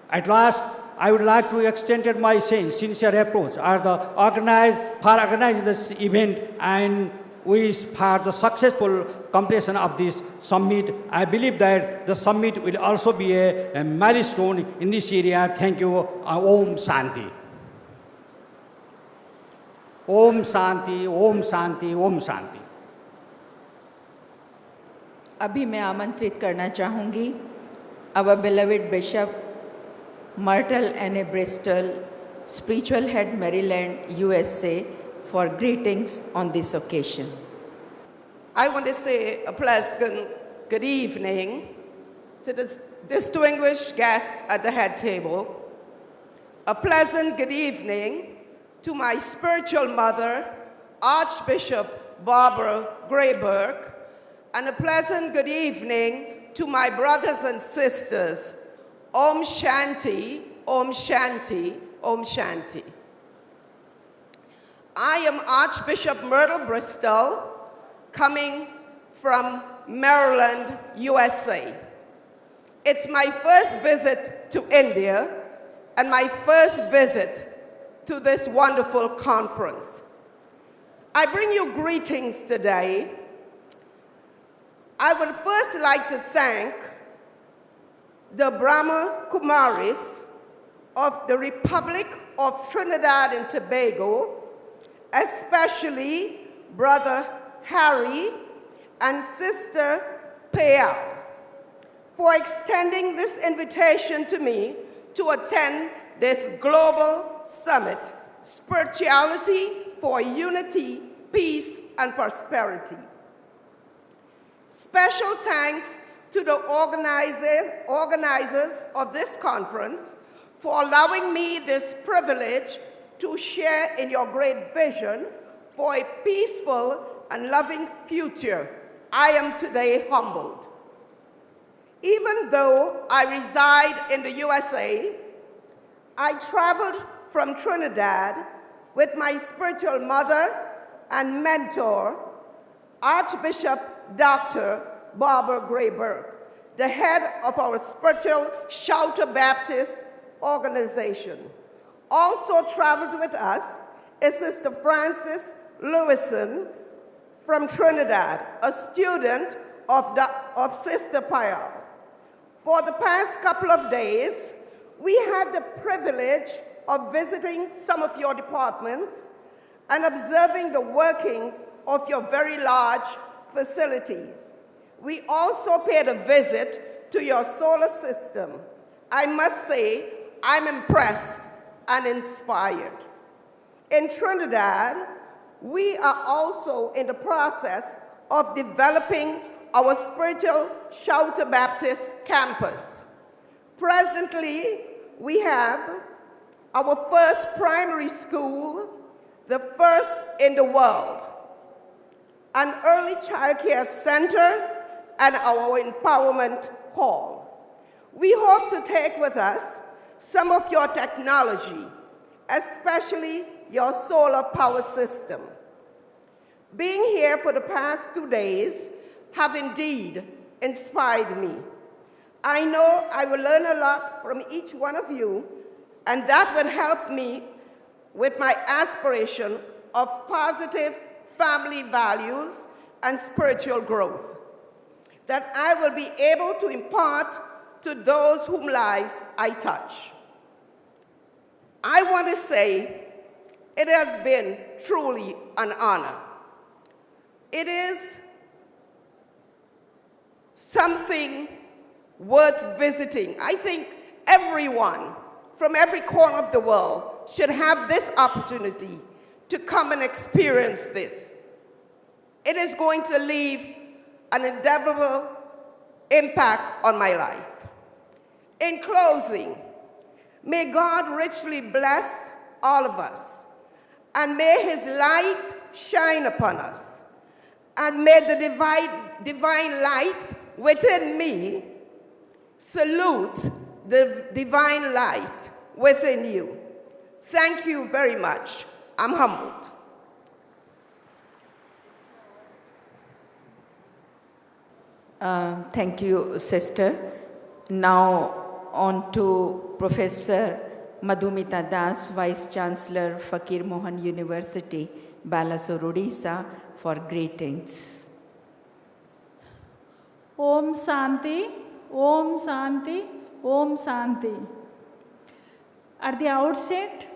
S10: At last, I would like to extend my sincere approach for organizing this event and wish for the successful completion of this summit. I believe that the summit will also be a milestone in this area. Thank you. Om Shanti. Om Shanti, Om Shanti, Om Shanti.
S1: अभी मैं आमंत्रित करना चाहूँगी our beloved Bishop Myrtle N.A. Bristol, Spiritual Head, Maryland, USA, for greetings on this occasion.
S11: I want to say a pleasant good evening to the distinguished guests at the head table. A pleasant good evening to my spiritual mother, Archbishop Barbara Grayberg, and a pleasant good evening to my brothers and sisters. Om Shanti, Om Shanti, Om Shanti. I am Archbishop Myrtle Bristol, coming from Maryland, USA. It's my first visit to India and my first visit to this wonderful conference. I bring you greetings today. I would first like to thank the Brahma Kumaris of the Republic of Trinidad and Tobago, especially Brother Harry and Sister Payal, for extending this invitation to me to attend this global summit, Spirituality for Unity, Peace, and Prosperity. Special thanks to the organizers of this conference for allowing me this privilege to share in your great vision for a peaceful and loving future. I am today humbled. Even though I reside in the USA, I traveled from Trinidad with my spiritual mother and mentor, Archbishop Dr. Barbara Grayberg, the head of our spiritual Shelter Baptist organization. Also traveled with us is Sister Frances Lewison from Trinidad, a student of Sister Payal. For the past couple of days, we had the privilege of visiting some of your departments and observing the workings of your very large facilities. We also paid a visit to your solar system. I must say, I'm impressed and inspired. In Trinidad, we are also in the process of developing our spiritual Shelter Baptist campus. Presently, we have our first primary school, the first in the world, an early child care center, and our empowerment hall. We hope to take with us some of your technology, especially your solar power system. Being here for the past 2 days have indeed inspired me. I know I will learn a lot from each one of you, and that will help me with my aspiration of positive family values and spiritual growth that I will be able to impart to those whose lives I touch. I want to say it has been truly an honor. It is something worth visiting. I think everyone from every corner of the world should have this opportunity to come and experience this. It is going to leave an indelible impact on my life. In closing, may God richly bless all of us, and may his light shine upon us, and may the divine light within me salute the divine light within you. Thank you very much. I'm humbled.
S1: Thank you, Sister. Now on to Professor Madhumita Das, Vice Chancellor, Fakir Mohan University, Balasore, Odisha, for greetings.
S12: Om Shanti, Om Shanti, Om Shanti. At the outset,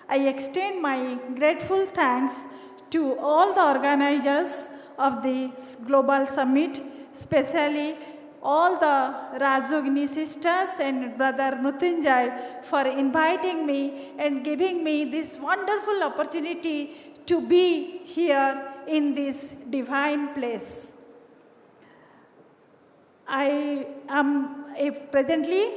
S12: I extend my grateful thanks to all the organizers of this Global Summit, especially all the Rajogini sisters and Brother Mrutyunjay for inviting me and giving me this wonderful opportunity to be here in this divine place. Presently,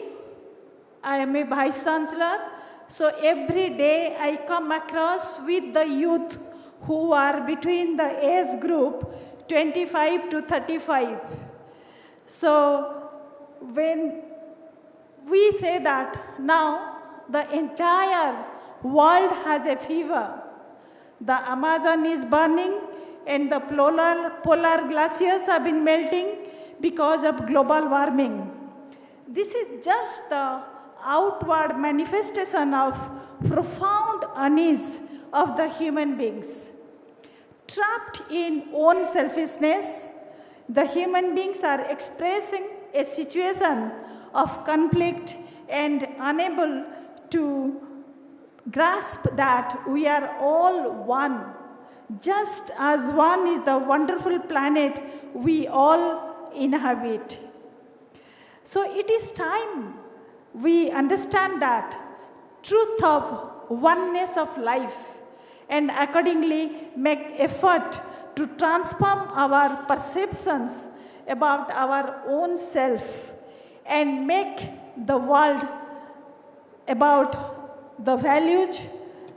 S12: I am a Vice Chancellor, so every day I come across with the youth who are between the age group 25 to 35. So when we say that now the entire world has a fever, the Amazon is burning and the polar glaciers have been melting because of global warming. This is just the outward manifestation of profound unease of the human beings. Trapped in own selfishness, the human beings are expressing a situation of conflict and unable to grasp that we are all one, just as one is the wonderful planet we all inhabit. So it is time we understand that truth of oneness of life and accordingly make effort to transform our perceptions about our own self and make the world about the values,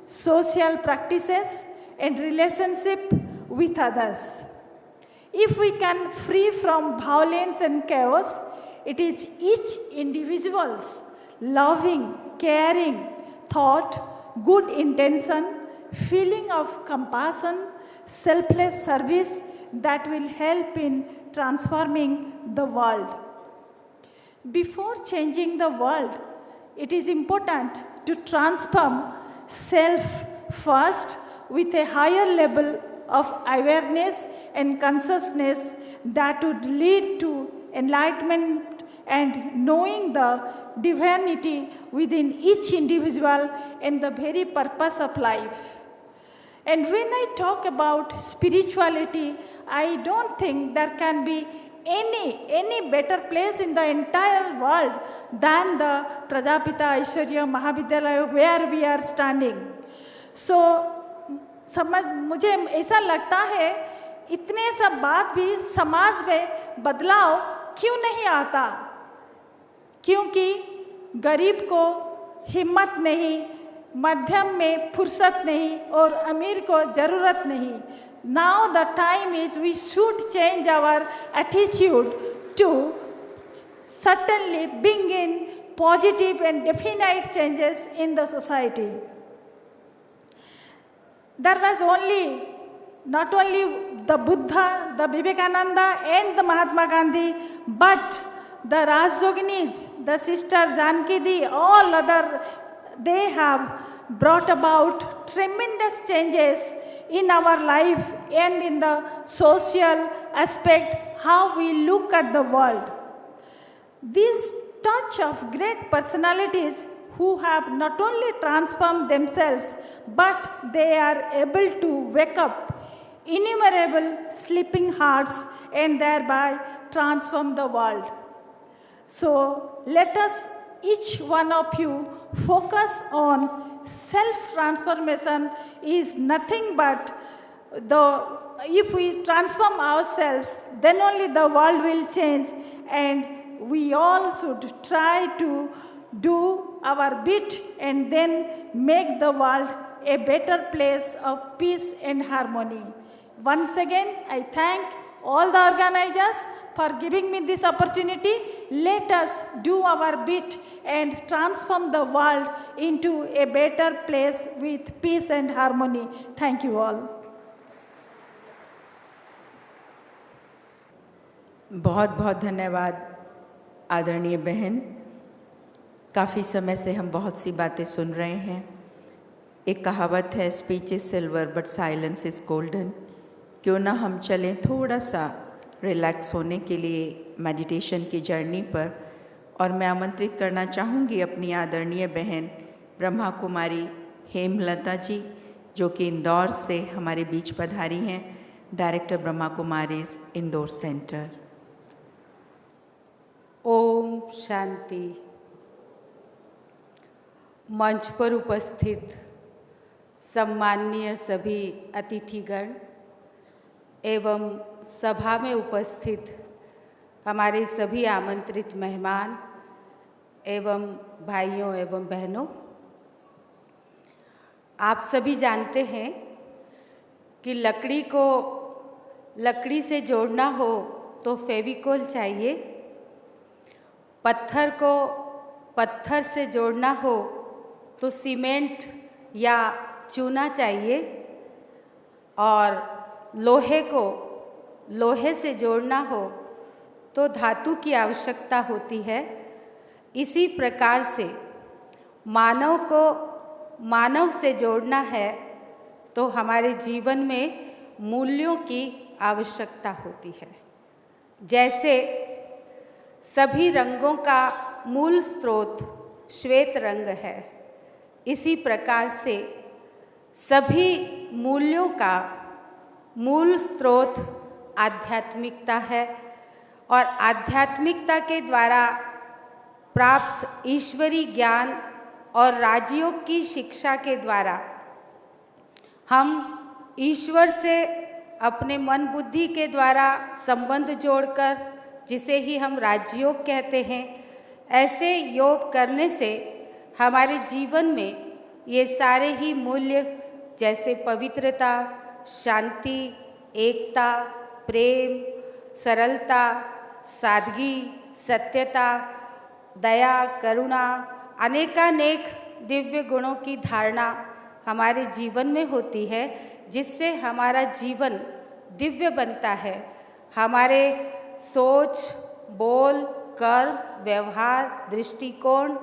S12: social practices, and relationship with others. If we can free from violence and chaos, it is each individual's loving, caring thought, good intention, feeling of compassion, selfless service that will help in transforming the world. Before changing the world, it is important to transform self first with a higher level of awareness and consciousness that would lead to enlightenment and knowing the divinity within each individual and the very purpose of life. And when I talk about spirituality, I don't think there can be any better place in the entire world than the Prajapita Aishwarya Mahavidyalaya where we are standing. So मुझे ऐसा लगता है इतने सब बात भी समाज में बदलाव क्यों नहीं आता, क्योंकि गरीब को हिम्मत नहीं, मध्यम में फुर्सत नहीं और अमीर को ज़रूरत नहीं. Now the time is we should change our attitude to certainly bring in positive and definite changes in the society. There was not only the Buddha, the Vivekananda and the Mahatma Gandhi, but the Rajyoginis, the Sister Janki Di, all other, they have brought about tremendous changes in our life and in the social aspect, how we look at the world. This touch of great personalities who have not only transformed themselves, but they are able to wake up innumerable sleeping hearts and thereby transform the world. So let us, each one of you, focus on self-transformation is nothing but if we transform ourselves, then only the world will change, and we all should try to do our bit and then make the world a better place of peace and harmony. Once again, I thank all the organizers for giving me this opportunity. Let us do our bit and transform the world into a better place with peace and harmony. Thank you all.
S1: बहुत बहुत धन्यवाद आदरणीय बहन. काफ़ी समय से हम बहुत सी बातें सुन रहे हैं. एक कहावत है, speech is silver but silence is golden. क्यों ना हम चलें थोड़ा सा रिलैक्स होने के लिए मेडिटेशन की जर्नी पर. और मैं आमंत्रित करना चाहूँगी अपनी आदरणीय बहन ब्रह्मा कुमारी हेमलता जी, जो कि इंदौर से हमारे बीच पधारी हैं, डायरेक्टर ब्रह्मा कुमारीज इंदौर सेंटर.
S5: ओम शांति. मंच पर उपस्थित सम्माननीय सभी अतिथिगण एवं सभा में उपस्थित हमारे सभी आमंत्रित मेहमान एवं भाइयों एवं बहनों, आप सभी जानते हैं कि लकड़ी से जोड़ना हो तो फेविकोल चाहिए, पत्थर को पत्थर से जोड़ना हो तो सीमेंट या चूना चाहिए, और लोहे को लोहे से जोड़ना हो तो धातु की आवश्यकता होती है. इसी प्रकार से मानव को मानव से जोड़ना है तो हमारे जीवन में मूल्यों की आवश्यकता होती है. जैसे सभी रंगों का मूल स्रोत श्वेत रंग है, इसी प्रकार से सभी मूल्यों का मूल स्रोत आध्यात्मिकता है, और आध्यात्मिकता के द्वारा प्राप्त ईश्वरी ज्ञान और राजयोग की शिक्षा के द्वारा हम ईश्वर से अपने मन बुद्धि के द्वारा संबंध जोड़कर, जिसे ही हम राजयोग कहते हैं, ऐसे योग करने से हमारे जीवन में ये सारे ही मूल्य जैसे पवित्रता, शांति, एकता, प्रेम, सरलता, सादगी, सत्यता, दया, करुणा, अनेकानेक दिव्य गुणों की धारणा हमारे जीवन में होती है, जिससे हमारा जीवन दिव्य बनता है. हमारे सोच, बोल, कर्म, व्यवहार, दृष्टिकोण,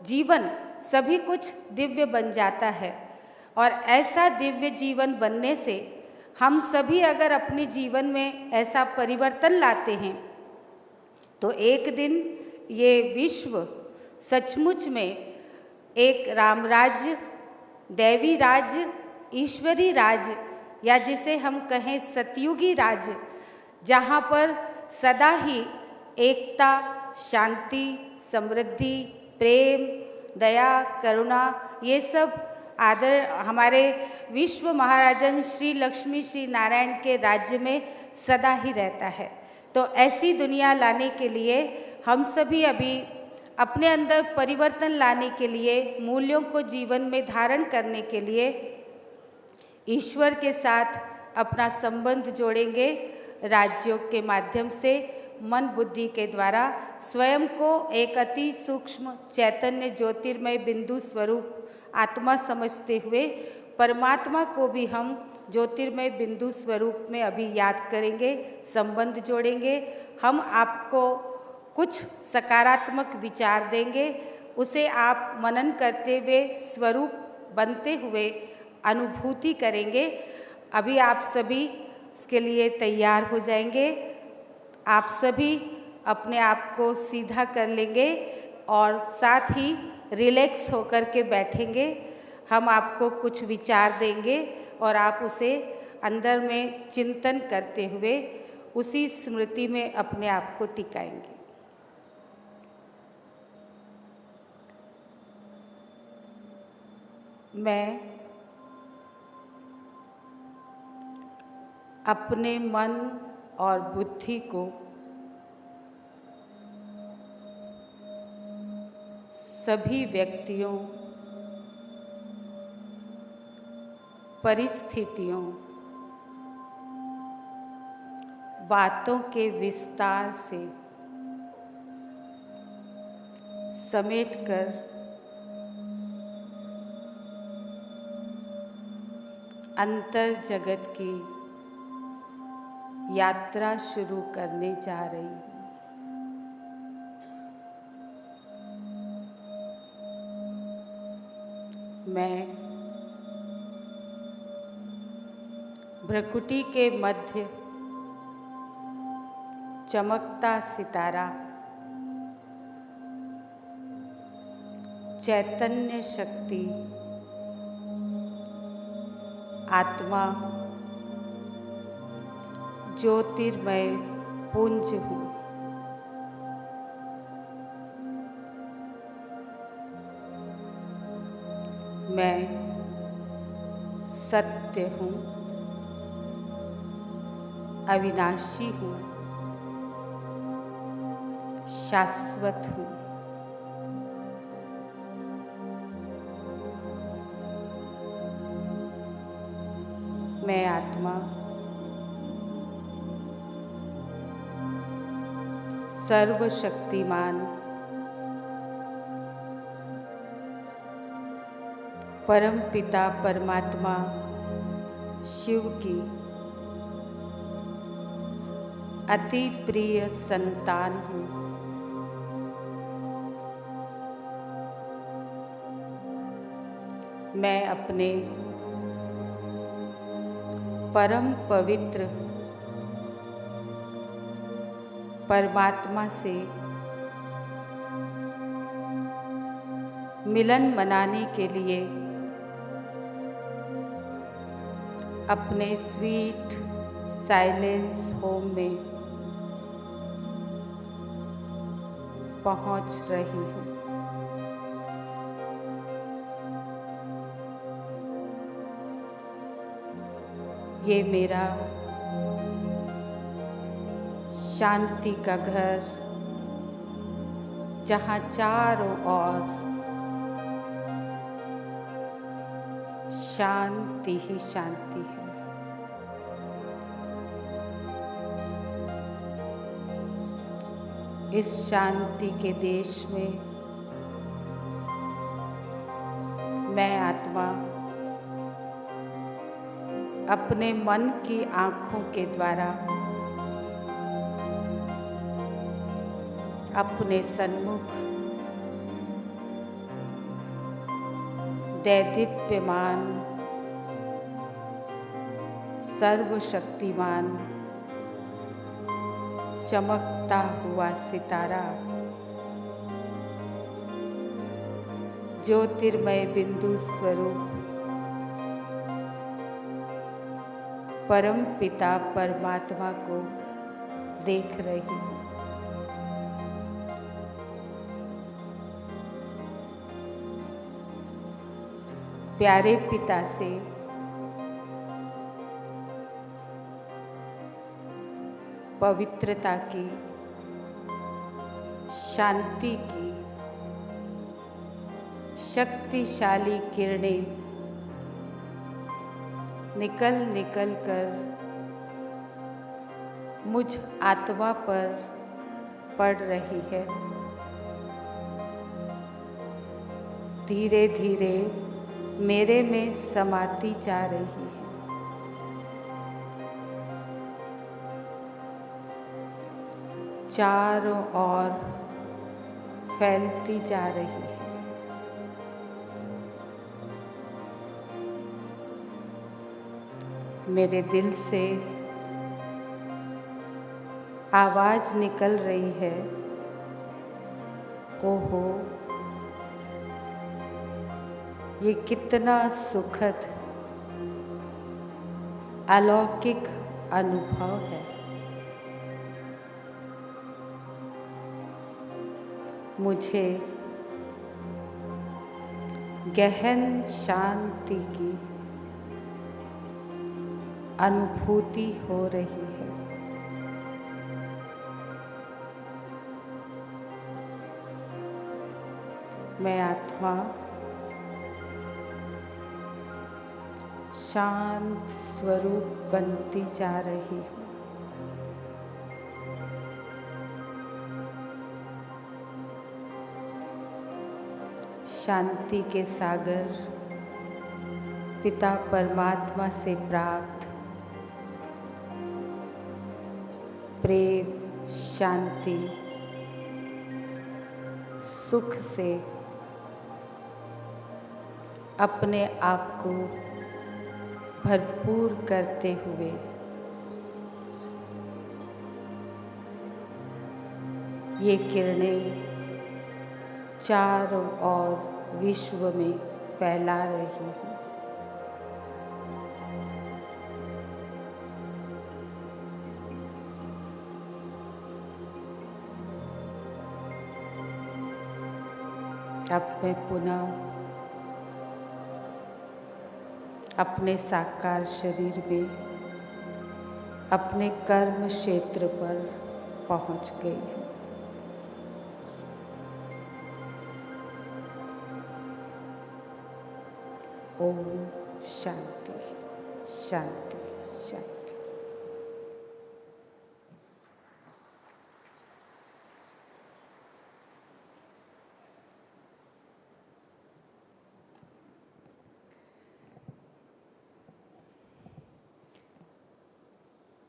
S5: जीवन सभी कुछ दिव्य बन जाता है. और ऐसा दिव्य जीवन बनने से
S13: हम सभी अगर अपने जीवन में ऐसा परिवर्तन लाते हैं तो एक दिन ये विश्व सचमुच में एक रामराज्य, दैवी राज्य, ईश्वरी राज्य या जिसे हम कहें सतयुगी राज्य, जहाँ पर सदा ही एकता, शांति, समृद्धि, प्रेम, दया, करुणा, ये सब आदर हमारे विश्व महाराजन श्री लक्ष्मी श्री नारायण के राज्य में सदा ही रहता है। तो ऐसी दुनिया लाने के लिए हम सभी अभी अपने अंदर परिवर्तन लाने के लिए, मूल्यों को जीवन में धारण करने के लिए ईश्वर के साथ अपना संबंध जोड़ेंगे। राजयोग के माध्यम से मन बुद्धि के द्वारा स्वयं को एक अति सूक्ष्म चैतन्य ज्योतिर्मय बिंदु स्वरूप आत्मा समझते हुए परमात्मा को भी हम ज्योतिर्मय बिंदु स्वरूप में अभी याद करेंगे, संबंध जोड़ेंगे। हम आपको कुछ सकारात्मक विचार देंगे, उसे आप मनन करते हुए स्वरूप बनते हुए अनुभूति करेंगे। अभी आप सभी इसके लिए तैयार हो जाएंगे। आप सभी अपने आप को सीधा कर लेंगे और साथ ही रिलैक्स होकर के बैठेंगे। हम आपको कुछ विचार देंगे और आप उसे अंदर में चिंतन करते हुए उसी स्मृति में अपने आप को टिकाएंगे। मैं अपने मन और बुद्धि को सभी व्यक्तियों, परिस्थितियों, बातों के विस्तार से समेटकर अंतर जगत की यात्रा शुरू करने जा रही हूँ। मैं भ्रकुटी के मध्य चमकता सितारा चैतन्य शक्ति आत्मा ज्योतिर्मय पुंज हूँ। मैं सत्य हूँ, अविनाशी हूँ, शाश्वत हूँ। मैं आत्मा सर्वशक्तिमान परम पिता परमात्मा शिव की अति प्रिय संतान हूँ। मैं अपने परम पवित्र परमात्मा से मिलन मनाने के लिए अपने स्वीट साइलेंस होम में पहुंच रही हूँ। ये मेरा शांति का घर, जहाँ चारों ओर शांति ही शांति है। इस शांति के देश में मैं आत्मा अपने मन की आँखों के द्वारा अपने सन्मुख दैदीप्यमान सर्वशक्तिमान चमकता हुआ सितारा, ज्योतिर्मय बिंदु स्वरूप परम पिता परमात्मा को देख रही हूँ। प्यारे पिता से पवित्रता की, शांति की शक्तिशाली किरणें निकल निकल कर मुझ आत्मा पर पड़ रही है। धीरे धीरे मेरे में समाती जा रही है। चारों ओर फैलती जा रही है। मेरे दिल से आवाज निकल रही है, ओहो, ये कितना सुखद अलौकिक अनुभव है। मुझे गहन शांति की अनुभूति हो रही है। मैं आत्मा शांत स्वरूप बनती जा रही हूँ। शांति के सागर पिता परमात्मा से प्राप्त प्रेम, शांति, सुख से अपने आप को भरपूर करते हुए ये किरणें चारों ओर विश्व में फैला रही हूँ। अब मैं पुनः अपने साकार शरीर में अपने कर्म क्षेत्र पर पहुंच गई हूँ। ओम शांति शांति शांति।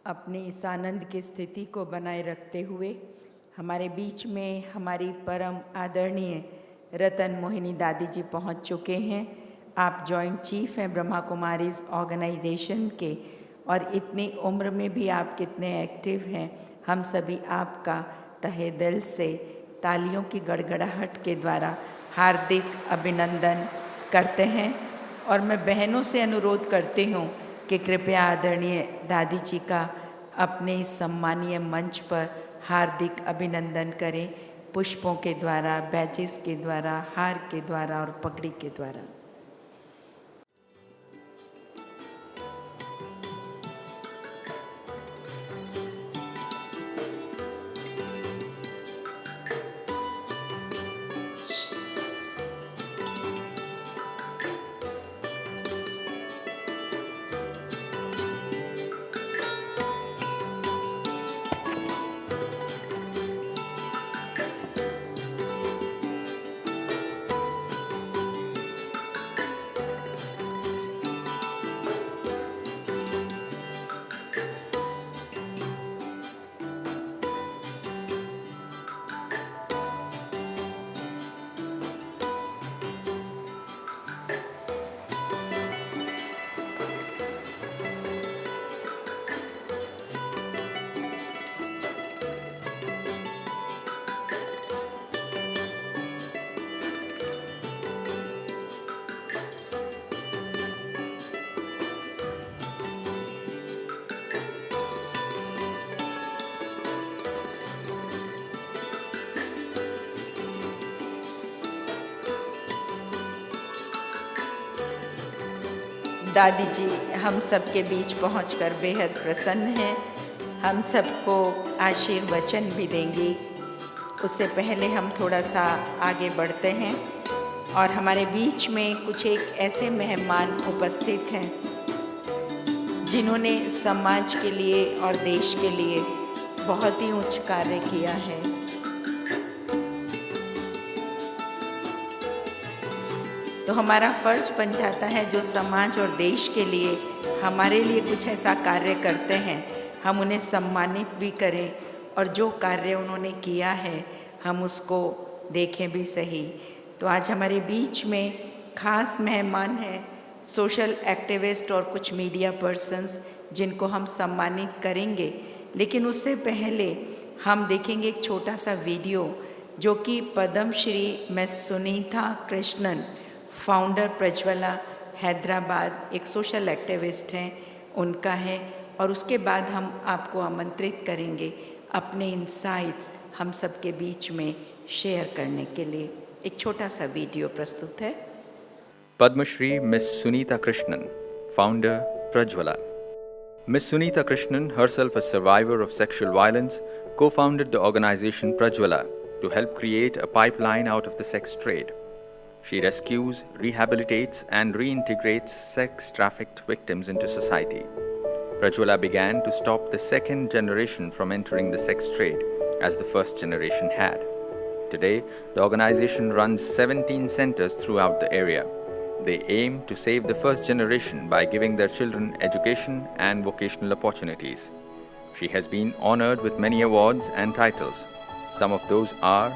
S1: अपने इस आनंद की स्थिति को बनाए रखते हुए हमारे बीच में हमारी परम आदरणीय रतन मोहिनी दादी जी पहुंच चुके हैं। आप जॉइंट चीफ हैं ब्रह्मा कुमारीज ऑर्गेनाइजेशन के, और इतनी उम्र में भी आप कितने एक्टिव हैं। हम सभी आपका तहे दिल से तालियों की गड़गड़ाहट के द्वारा हार्दिक अभिनंदन करते हैं। और मैं बहनों से अनुरोध करती हूँ कि कृपया आदरणीय दादी जी का अपने इस सम्मानीय मंच पर हार्दिक अभिनंदन करें, पुष्पों के द्वारा, बैचेस के द्वारा, हार के द्वारा और पगड़ी के द्वारा। दादी जी हम सबके बीच पहुंचकर बेहद प्रसन्न हैं। हम सबको आशीर्वचन भी देंगी। उससे पहले हम थोड़ा सा आगे बढ़ते हैं और हमारे बीच में कुछ एक ऐसे मेहमान उपस्थित हैं जिन्होंने समाज के लिए और देश के लिए बहुत ही उच्च कार्य किया है। तो हमारा फर्ज बन जाता है जो समाज और देश के लिए हमारे लिए कुछ ऐसा कार्य करते हैं हम उन्हें सम्मानित भी करें और जो कार्य उन्होंने किया है हम उसको देखें भी सही। तो आज हमारे बीच में खास मेहमान हैं, सोशल एक्टिविस्ट और कुछ मीडिया पर्सन्स जिनको हम सम्मानित करेंगे। लेकिन उससे पहले हम देखेंगे एक छोटा सा वीडियो जो कि पद्मश्री मिस सुनीता कृष्णन, फाउंडर प्रज्वला हैदराबाद, एक सोशल एक्टिविस्ट हैं, उनका है। और उसके बाद हम आपको आमंत्रित करेंगे अपने इनसाइट्स हम सबके बीच में शेयर करने के लिए। एक छोटा सा वीडियो प्रस्तुत है।
S14: Padmashri Miss Sunita Krishnan, founder Prajwala. Miss Sunita Krishnan, herself a survivor of sexual violence, co-founded the organization Prajwala to help create a pipeline out of the sex trade. She rescues, rehabilitates and reintegrates sex-trafficked victims into society. Prajwala began to stop the second generation from entering the sex trade as the first generation had. Today, the organization runs 17 centers throughout the area. They aim to save the first generation by giving their children education and vocational opportunities. She has been honored with many awards and titles. Some of those are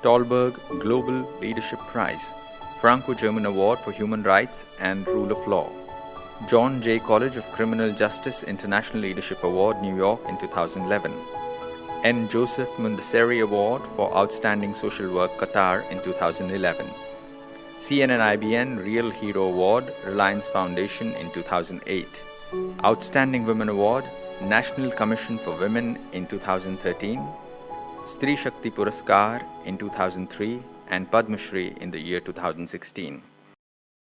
S14: Tolberg Global Leadership Prize, Franco-German Award for Human Rights and Rule of Law, John Jay College of Criminal Justice International Leadership Award, New York in 2011, N. Joseph Mundaseri Award for Outstanding Social Work, Qatar in 2011, CNN-IBN Real Hero Award, Reliance Foundation in 2008, Outstanding Women Award, National Commission for Women in 2013, Stri Shakti Puraskar in 2003, and Padma Shri in the year 2016.